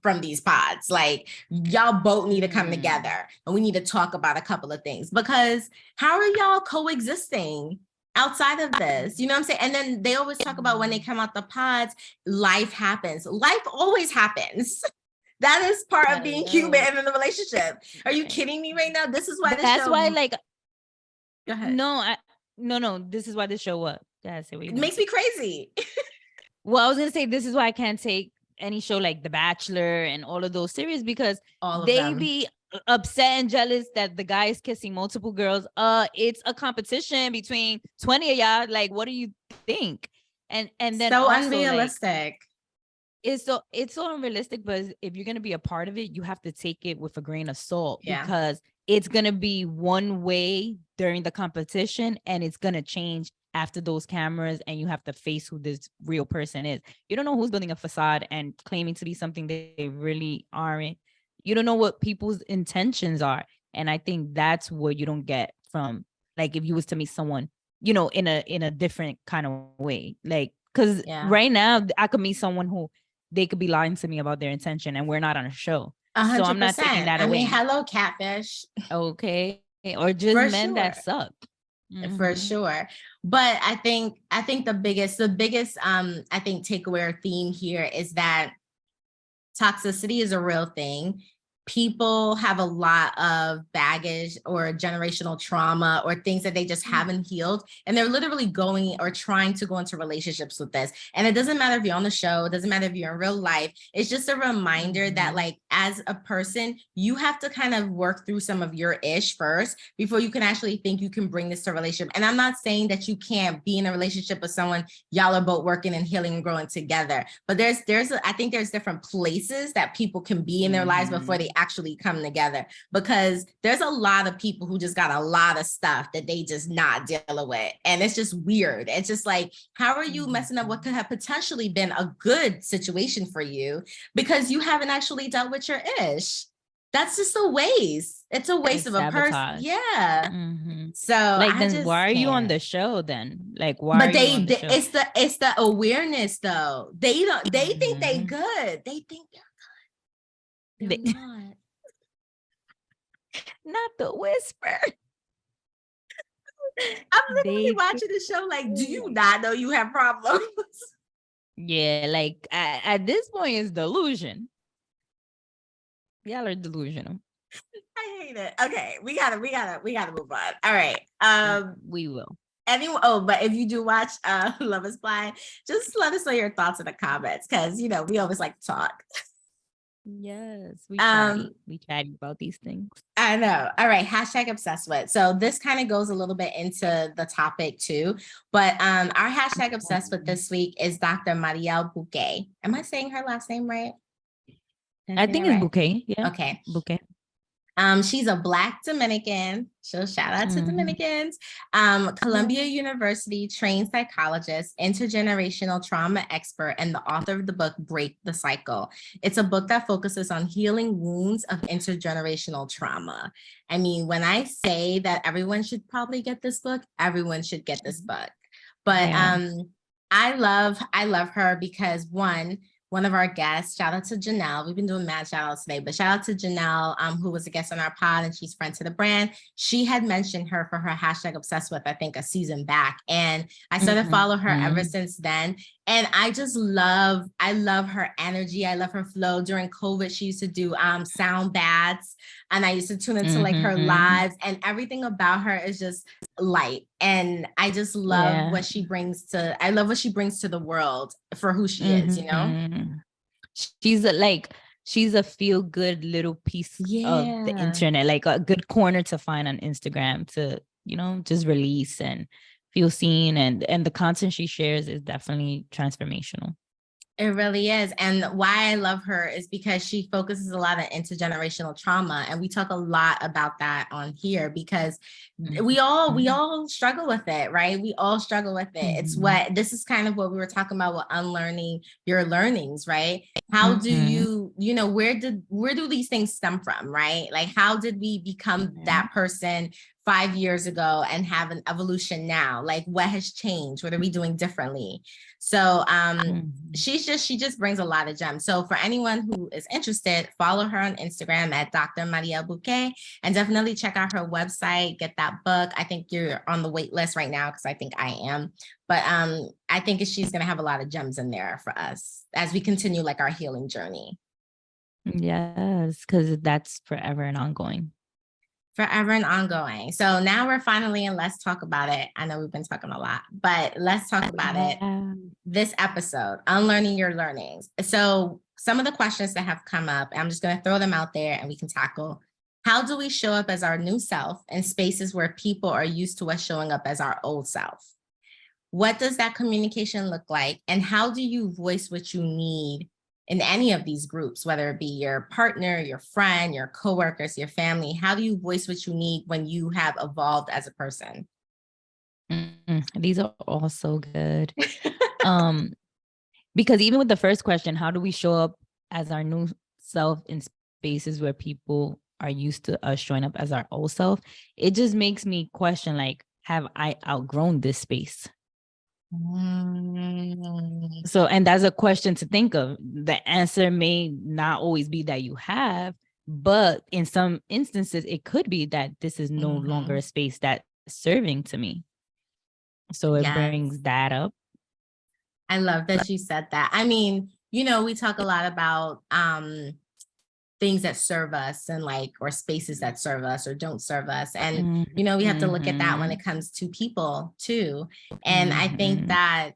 B: from these pods. Like, y'all both need to come together and we need to talk about a couple of things, because how are y'all coexisting outside of this? You know what I'm saying? And then they always talk about when they come out the pods, life happens. Life always happens. That is part of being human and in a relationship. Are you kidding me right now? This is why
A: like, go ahead. No, this is why this show what?
B: It makes me crazy.
A: Well, I was gonna say, this is why I can't take any show like The Bachelor and all of those series, because they be upset and jealous that the guy is kissing multiple girls. It's a competition between 20 of y'all. Like, what do you think? And then
B: so also, unrealistic.
A: Like, it's so unrealistic, but if you're gonna be a part of it, you have to take it with a grain of salt, because it's gonna be one way during the competition and it's gonna change after those cameras, and you have to face who this real person is. You don't know who's building a facade and claiming to be something they really aren't. You don't know what people's intentions are. And I think that's what you don't get from, like, if you was to meet someone, you know, in a different kind of way. Like, because right now I could meet someone who they could be lying to me about their intention and we're not on a show.
B: 100%.
A: So I'm not taking that away.
B: I mean, hello, catfish.
A: Okay. Or just for men that suck.
B: For sure. But I think the biggest I think takeaway or theme here is that toxicity is a real thing. People have a lot of baggage or generational trauma or things that they just haven't healed. And they're literally going or trying to go into relationships with this. And it doesn't matter if you're on the show, it doesn't matter if you're in real life. It's just a reminder that, like, as a person, you have to kind of work through some of your ish first before you can actually think you can bring this to a relationship. And I'm not saying that you can't be in a relationship with someone, y'all are both working and healing and growing together. But I think there's different places that people can be in their lives before they actually come together, because there's a lot of people who just got a lot of stuff that they just not dealing with, and it's just weird. It's just like, how are you messing up what could have potentially been a good situation for you because you haven't actually dealt with your ish? That's just a waste. It's a waste of a person. So
A: like, then why are you on the show then? Like, why?
B: But it's the awareness though. They think they good. They think they're good. They're not.
A: Not the whisper.
B: I'm literally watching the show like, do you not know you have problems?
A: Yeah, like at this point it's delusion. Y'all are delusional.
B: I hate it. Okay, we gotta move on. All right.
A: We will.
B: But if you do watch Love is Blind, just let us know your thoughts in the comments, because you know we always like to talk.
A: Yes, we chatty about these things.
B: I know. All right, hashtag obsessed with. So this kind of goes a little bit into the topic too, but our hashtag obsessed with this week is Dr. Mariel Buqué. Am I saying her last name right?
A: I think it's Buqué. Yeah.
B: Okay.
A: Buqué.
B: She's a Black Dominican. So shout out to Dominicans. Columbia University trained psychologist, intergenerational trauma expert, and the author of the book Break the Cycle. It's a book that focuses on healing wounds of intergenerational trauma. I mean, when I say that everyone should probably get this book, everyone should get this book. But I love her because one of our guests, shout out to Janelle. We've been doing mad shout outs today, but shout out to Janelle, who was a guest on our pod, and she's friend to the brand. She had mentioned her for her hashtag obsessed with, I think, a season back. And I started to follow her ever since then. And I love her energy. I love her flow. During COVID, she used to do sound baths, and I used to tune into like her lives, and everything about her is just light. And I just love what she brings to the world for who she is, you know?
A: She's a feel good little piece of the internet, like a good corner to find on Instagram to, you know, just release and feel seen, and the content she shares is definitely transformational.
B: It really is. And why I love her is because she focuses a lot on intergenerational trauma. And we talk a lot about that on here because we all struggle with it, right? We all struggle with it. It's this is kind of what we were talking about with unlearning your learnings, right? How do you, where do these things stem from, right? Like, how did we become that person 5 years ago and have an evolution now? Like, what has changed? What are we doing differently? So she just brings a lot of gems. So for anyone who is interested, follow her on Instagram at Dr. Mariel Buqué, and definitely check out her website, get that book. I think you're on the wait list right now because I think I am. But I think she's going to have a lot of gems in there for us as we continue like our healing journey.
A: Yes, because that's forever and ongoing.
B: Forever and ongoing. So now we're finally in Let's Talk About It. I know we've been talking a lot, but let's talk about it. This episode, Unlearning Your Learnings. So some of the questions that have come up, I'm just going to throw them out there and we can tackle. How do we show up as our new self in spaces where people are used to us showing up as our old self? What does that communication look like? And how do you voice what you need in any of these groups, whether it be your partner, your friend, your coworkers, your family? How do you voice what you need when you have evolved as a person?
A: These are all so good. Because even with the first question, how do we show up as our new self in spaces where people are used to us showing up as our old self? It just makes me question, like, have I outgrown this space? So, and that's a question to think of. The answer may not always be that you have, but in some instances, it could be that this is no longer a space that's serving to me. So it brings that up.
B: I love that you said that. I mean, we talk a lot about things that serve us and like, or spaces that serve us or don't serve us. And, we have to look at that when it comes to people too. And I think that,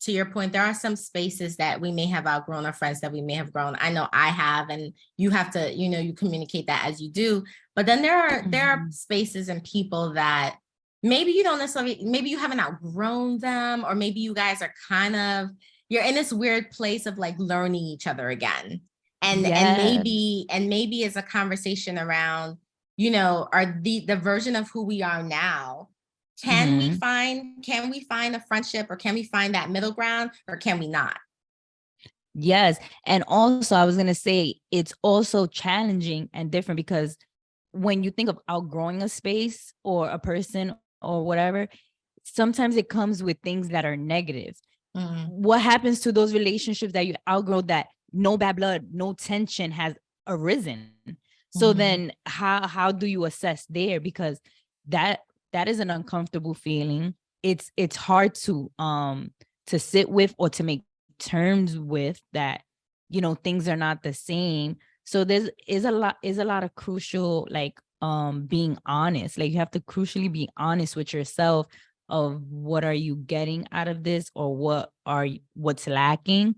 B: to your point, there are some spaces that we may have outgrown, or friends that we may have grown. I know I have, and you have to, you communicate that as you do. But then there are spaces and people that maybe you don't necessarily, maybe you haven't outgrown them, or maybe you guys are you're in this weird place of like learning each other again. And maybe it's a conversation around, are the version of who we are now. Can we find a friendship, or can we find that middle ground, or can we not?
A: Yes. And also I was going to say, it's also challenging and different because when you think of outgrowing a space or a person or whatever, sometimes it comes with things that are negative. What happens to those relationships that you outgrow, that no bad blood, no tension has arisen? So then how do you assess there? Because that is an uncomfortable feeling. It's hard to sit with or to make terms with that, things are not the same. So there is a lot of crucial, like being honest. Like you have to crucially be honest with yourself of what are you getting out of this, or what's lacking.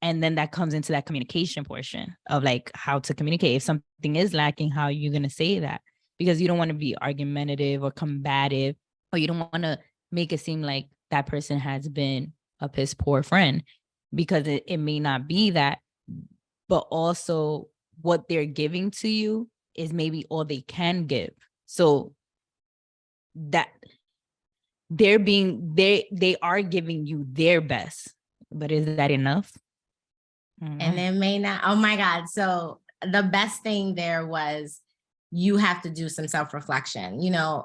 A: And then that comes into that communication portion of like how to communicate. If something is lacking, how are you going to say that? Because you don't want to be argumentative or combative, or you don't want to make it seem like that person has been a piss poor friend, because it may not be that, but also what they're giving to you is maybe all they can give. So that they are giving you their best, but is that enough?
B: And it may not. Oh my God. So the best thing there was, you have to do some self-reflection.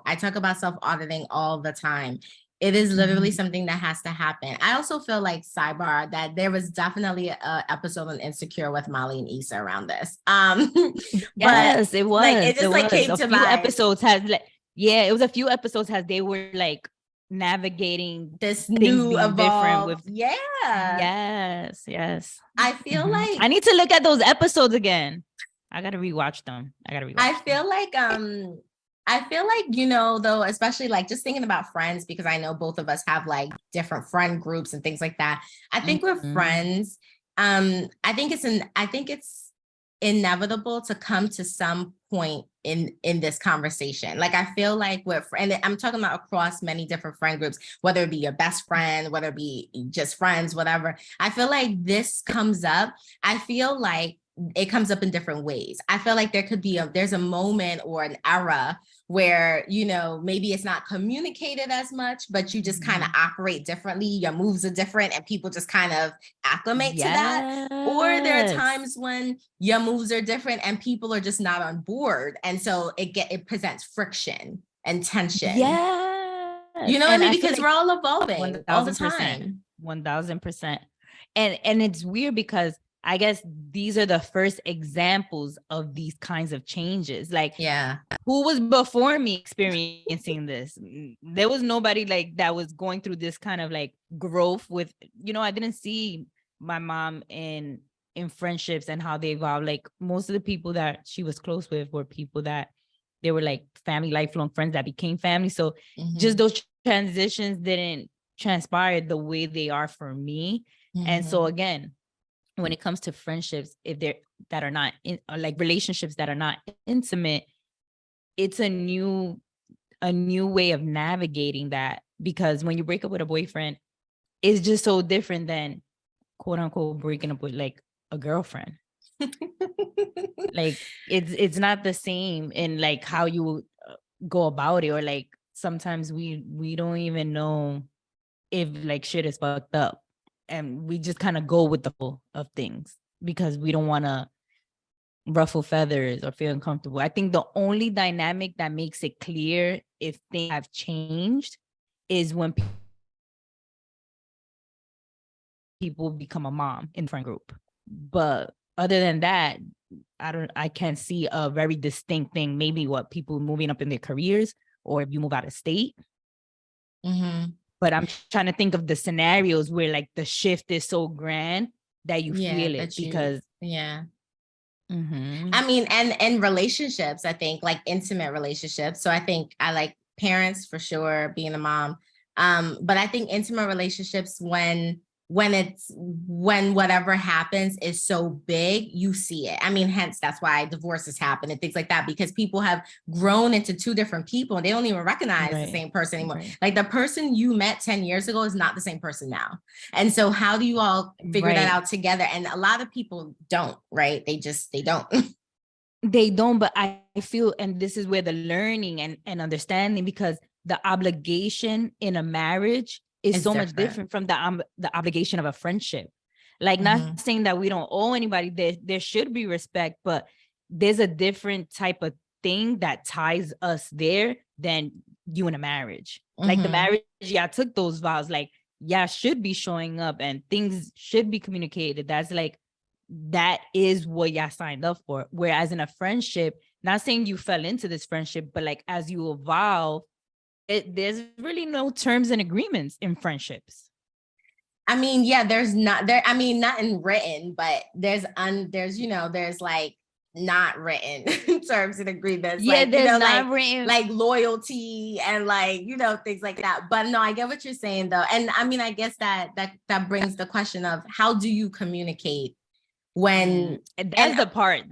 B: I talk about self-auditing all the time. It is literally something that has to happen. I also feel like, sidebar, that there was definitely an episode on Insecure with Molly and Issa around this.
A: Yes, it was.
B: Like, it just like came to mind.
A: Episodes has it was a few episodes as they were like navigating
B: this new evolved.
A: Yes.
B: I feel like
A: I need to look at those episodes again. I gotta rewatch them.
B: I feel like though, especially like just thinking about friends, because I know both of us have like different friend groups and things like that. I think with friends, I think it's inevitable to come to some point in this conversation. Like, I feel like and I'm talking about across many different friend groups, whether it be your best friend, whether it be just friends, whatever. I feel like this comes up. I feel like it comes up in different ways. I feel like there's a moment or an era where, you know, maybe it's not communicated as much, but you just kind of operate differently. Your moves are different and people just kind of acclimate to that. Or there are times when your moves are different and people are just not on board. And so it presents friction and tension.
A: Yeah.
B: You know what I mean? Because we're all evolving
A: 1,000%,
B: all the time.
A: 1,000%. And it's weird because I guess these are the first examples of these kinds of changes. Like,
B: yeah,
A: who was before me experiencing this? There was nobody like that was going through this kind of like growth with, you know, I didn't see my mom in friendships and how they evolved. Like, most of the people that she was close with were people that they were like family, lifelong friends that became family. So just those transitions didn't transpire the way they are for me. And so again, when it comes to friendships, if they're that are not or like relationships that are not intimate, it's a new way of navigating that, because when you break up with a boyfriend, it's just so different than quote unquote breaking up with like a girlfriend. Like, it's not the same in like how you go about it, or like sometimes we don't even know if like shit is fucked up, and we just kind of go with the flow of things because we don't want to ruffle feathers or feel uncomfortable. I think the only dynamic that makes it clear if things have changed is when people become a mom in the friend group. But other than that, I can't see a very distinct thing. Maybe what people moving up in their careers, or if you move out of state. But I'm trying to think of the scenarios where like the shift is so grand that you feel it because
B: I mean, and relationships, I think, like intimate relationships. So I think I like parents for sure, being a mom. But I think intimate relationships, when whatever happens is so big, you see it. I mean, hence that's why divorces happen and things like that, because people have grown into two different people and they don't even recognize the same person anymore. Like, the person you met 10 years ago is not the same person now. And so how do you all figure that out together? And a lot of people don't, right? They don't.
A: They don't, but I feel, and this is where the learning and understanding, because the obligation in a marriage is so much different from the obligation of a friendship. Like, not saying that we don't owe anybody, there should be respect, but there's a different type of thing that ties us there than you in a marriage. Like, the marriage, I took those vows, like, should be showing up and things should be communicated. That's like, that is what y'all signed up for. Whereas in a friendship, not saying you fell into this friendship, but like as you evolve, there's really no terms and agreements in friendships.
B: I mean, there's not there. I mean, not in written, but there's like not written terms and agreements.
A: Yeah,
B: like,
A: there's not
B: like,
A: written,
B: like loyalty and like, things like that. But no, I get what you're saying though. And I mean, I guess that brings the question of how do you communicate when
A: that's the part.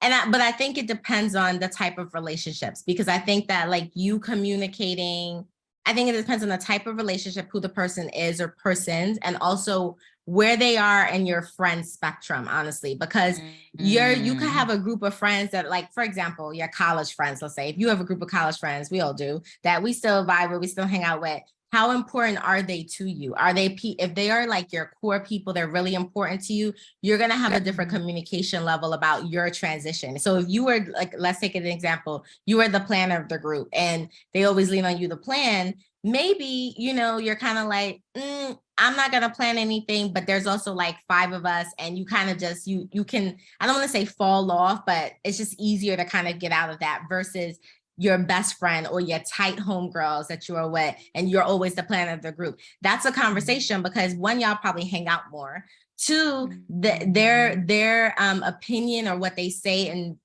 B: But I think it depends on the type of relationships, because I think that like you communicating, I think it depends on the type of relationship, who the person is or persons, and also where they are in your friend spectrum, honestly, because you could have a group of friends that, like, for example, your college friends, let's say, if you have a group of college friends, we all do, that we still vibe with, we still hang out with. How important are they to you? Are they, if they are like your core people, they're really important to you, you're going to have a different communication level about your transition. So if you were like, let's take an example, you were the planner of the group and they always lean on you to plan, maybe, you're kind of like, I'm not going to plan anything, but there's also like 5 of us, and you kind of just, you can, I don't want to say fall off, but it's just easier to kind of get out of that versus your best friend or your tight homegirls that you are with, and you're always the planner of the group. That's a conversation, because one, y'all probably hang out more. 2, their opinion or what they say in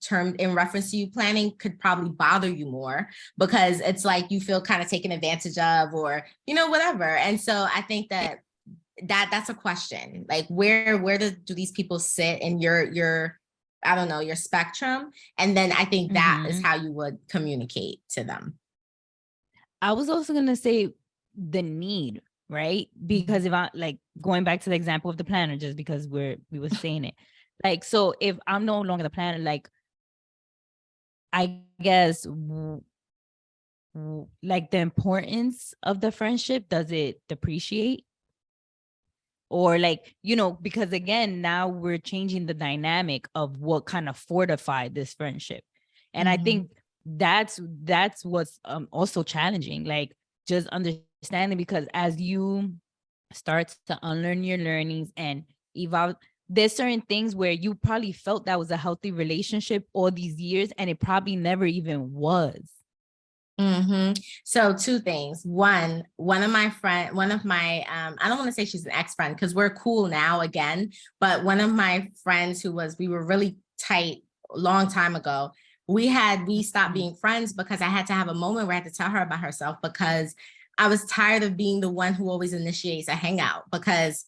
B: reference to you planning could probably bother you more, because it's like you feel kind of taken advantage of, or whatever. And so I think that's a question, like where do these people sit in your I don't know, your spectrum. And then I think that is
A: Mhm.
B: how you would communicate to them.
A: I was also gonna say the need, right? Because if I like going back to the example of the planner, just because we were saying it, like, so if I'm no longer the planner, like, I guess like the importance of the friendship, does it depreciate? Or like, because again, now we're changing the dynamic of what kind of fortified this friendship. And I
B: Mhm.
A: think that's what's also challenging, like just understanding, because as you start to unlearn your learnings and evolve, there's certain things where you probably felt that was a healthy relationship all these years and it probably never even was.
B: So two things. One of my, I don't want to say she's an ex-friend because we're cool now again, but one of my friends we were really tight a long time ago. We stopped being friends because I had to have a moment where I had to tell her about herself, because I was tired of being the one who always initiates a hangout, because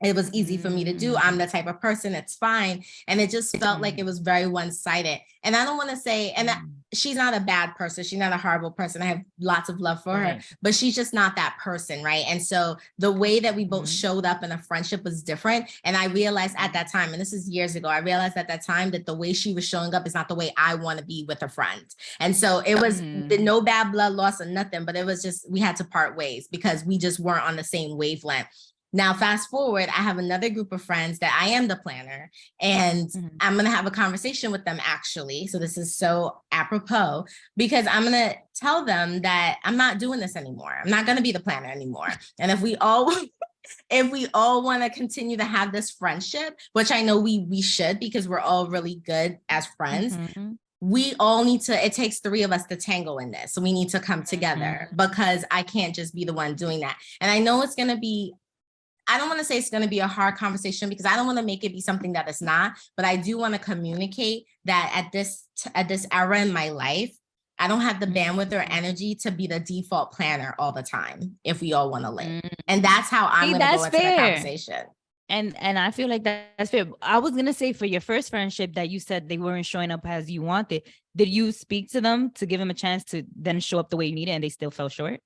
B: it was easy for me to do. I'm the type of person, it's fine. And it just felt like it was very one-sided. And I don't want to say, and she's not a bad person. She's not a horrible person. I have lots of love for her, but she's just not that person, right? And so the way that we both showed up in a friendship was different. And I realized at that time, and this is years ago, I realized at that time that the way she was showing up is not the way I want to be with a friend. And so it was no bad blood loss or nothing, but it was just, we had to part ways because we just weren't on the same wavelength. Now, fast forward, I have another group of friends that I am the planner, and I'm going to have a conversation with them actually. So this is so apropos, because I'm going to tell them that I'm not doing this anymore. I'm not going to be the planner anymore. And if we all want to continue to have this friendship, which I know we should, because we're all really good as friends, we all need to, it takes three of us to tango in this. So we need to come together, because I can't just be the one doing that. And I know it's going to be, I don't want to say it's going to be a hard conversation, because I don't want to make it be something that it's not, but I do want to communicate that at this era in my life, I don't have the bandwidth or energy to be the default planner all the time if we all want to live. And that's how I'm going to go into the conversation.
A: And I feel like that's fair. I was going to say, for your first friendship that you said they weren't showing up as you wanted, did you speak to them to give them a chance to then show up the way you needed and they still fell short?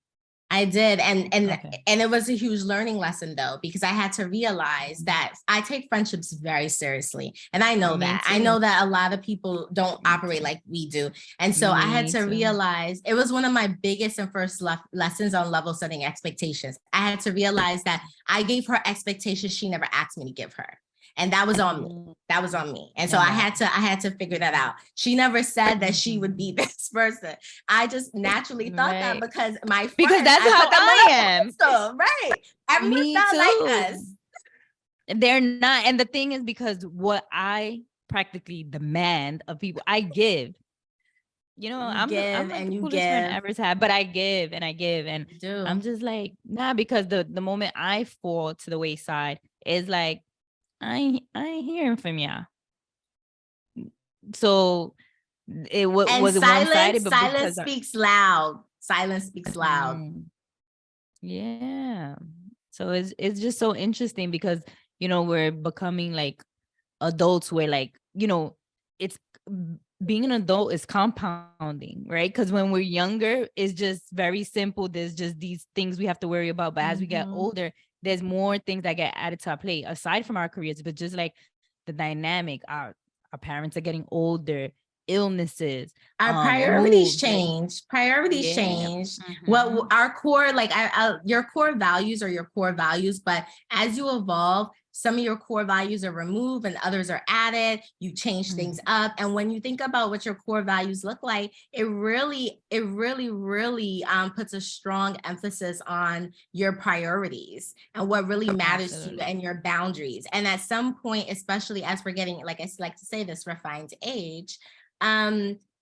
B: I did. And it was a huge learning lesson though, because I had to realize that I take friendships very seriously. And I know that. I know that a lot of people don't operate like we do. And so I had to realize, it was one of my biggest and first lessons on level setting expectations. I had to realize that I gave her expectations she never asked me to give her. And that was on me. That was on me. And so I had to figure that out. She never said that she would be this person. I just naturally thought that because my friends,
A: because that's how I am.
B: So, right. Everyone's not like us.
A: They're not. And the thing is, because what I practically demand of people, I give. I'm like the coolest friend ever had, but I give and I give. And I'm just like, nah, because the moment I fall to the wayside is like, I ain't hearing from y'all. So it was it one-sided, but
B: silence speaks loud. Silence speaks loud.
A: Yeah. So it's just so interesting, because we're becoming like adults where, like, it's being an adult is compounding, right? Because when we're younger, it's just very simple. There's just these things we have to worry about. But as we get older, there's more things that get added to our plate aside from our careers, but just like the dynamic, our parents are getting older, illnesses,
B: our priorities change. Priorities change. Well, our core, like your core values are your core values, but as you evolve, some of your core values are removed and others are added. You change things up. And when you think about what your core values look like, it really puts a strong emphasis on your priorities and what really matters to you and your boundaries. And at some point, especially as we're getting, like I like to say, this refined age,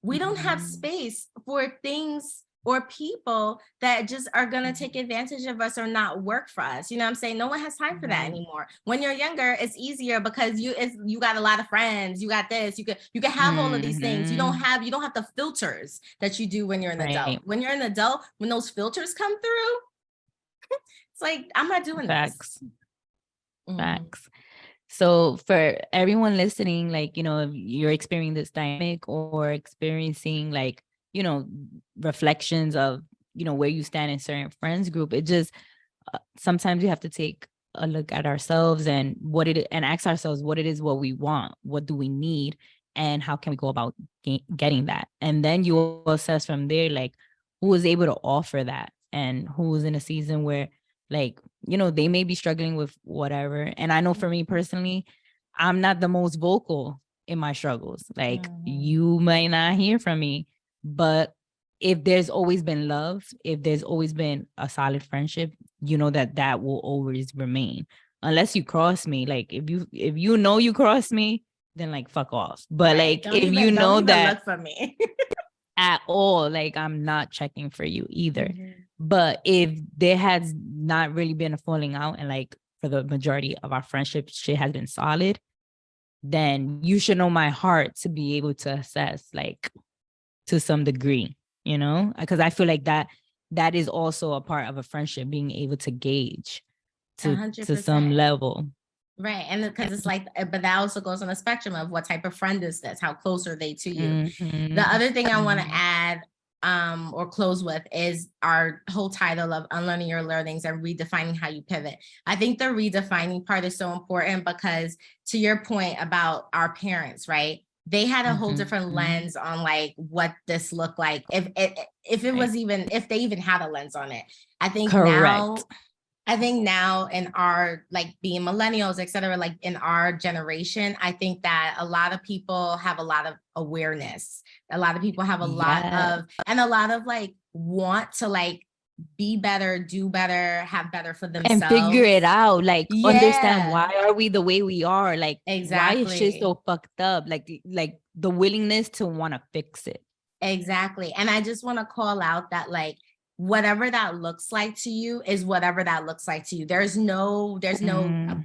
B: we don't have space for things or people that just are going to take advantage of us or not work for us. You know what I'm saying? No one has time for that anymore. When you're younger, it's easier because you got a lot of friends, you got this, you can have all of these things. You don't have the filters that you do when you're an adult. When you're an adult, when those filters come through, it's like, I'm not doing
A: Facts.
B: this.
A: Facts. So for everyone listening, like, you know, if you're experiencing this dynamic or experiencing like, you know, reflections of, you know, where you stand in certain friends group, it just sometimes we have to take a look at ourselves and and ask ourselves what it is, what we want, what do we need, and how can we go about getting that. And then you will assess from there, like who is able to offer that and who's in a season where, like, you know, they may be struggling with whatever. And I know for me personally, I'm not the most vocal in my struggles. Like you might not hear from me, but if there's always been love, if there's always been a solid friendship, you know that will always remain. Unless you cross me, like if you know you cross me, then like fuck off. But
B: Right.
A: like
B: Don't
A: if
B: even,
A: you know
B: don't even
A: that
B: look for me.
A: at all, like I'm not checking for you either. But if there has not really been a falling out and like for the majority of our friendship shit has been solid, then you should know my heart to be able to assess like to some degree, you know, because I feel like that is also a part of a friendship, being able to gauge to
B: 100%.
A: some level.
B: Right. And because it's like, but that also goes on the spectrum of what type of friend is this? How close are they to you? The other thing I want to add or close with is our whole title of Unlearning Your Learnings and Redefining How You Pivot. I think the redefining part is so important because to your point about our parents, right? They had a whole different lens on like what this looked like. If it was even, if they even had a lens on it. I think now in our like being millennials, et cetera, like in our generation, I think that a lot of people have a lot of awareness. A lot of people have a lot of, and a lot of like want to like be better, do better, have better for themselves.
A: And figure it out, like understand why are we the way we are? Like why is shit so fucked up? Like the willingness to want to fix it.
B: Exactly. And I just want to call out that like whatever that looks like to you is whatever that looks like to you. There's no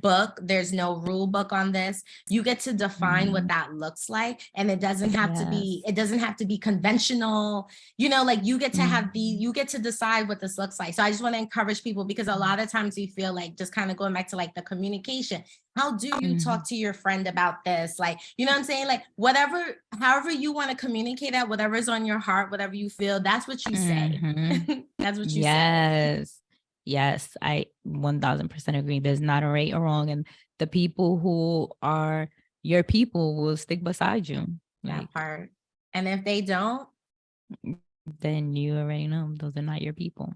B: book, there's no rule book on this. You get to define what that looks like, and it doesn't have to be conventional, you know, like you get to have you get to decide what this looks like. So I just want to encourage people, because a lot of times we feel like, just kind of going back to like the communication, how do you talk to your friend about this? Like, you know what I'm saying? Like however you want to communicate that, whatever's on your heart, whatever you feel, that's what you say. That's what you say.
A: Yes, I 1000% agree. There's not a right or wrong. And the people who are your people will stick beside you.
B: That part. And if they don't,
A: then you already know those are not your people.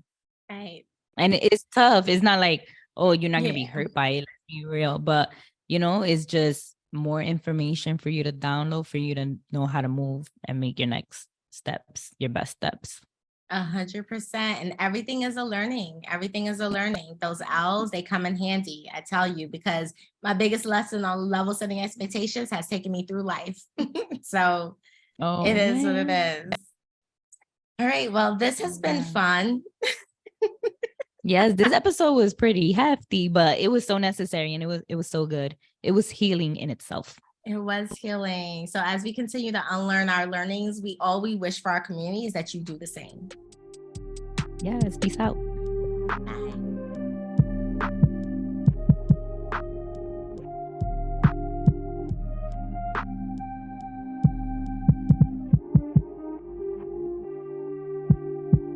B: Right.
A: And it's tough. It's not like, oh, you're not going to be hurt by it. Let's be real. But, you know, it's just more information for you to download, for you to know how to move and make your next steps, your best steps.
B: 100%. And everything is a learning. Everything is a learning. Those owls, they come in handy, I tell you, because my biggest lesson on level setting expectations has taken me through life. So it is what it is. All right. Well, this has been fun.
A: Yes, this episode was pretty hefty, but it was so necessary, and it was so good. It was healing in itself.
B: It was healing. So as we continue to unlearn our learnings, all we wish for our community is that you do the same.
A: Yes, peace out.
B: Bye.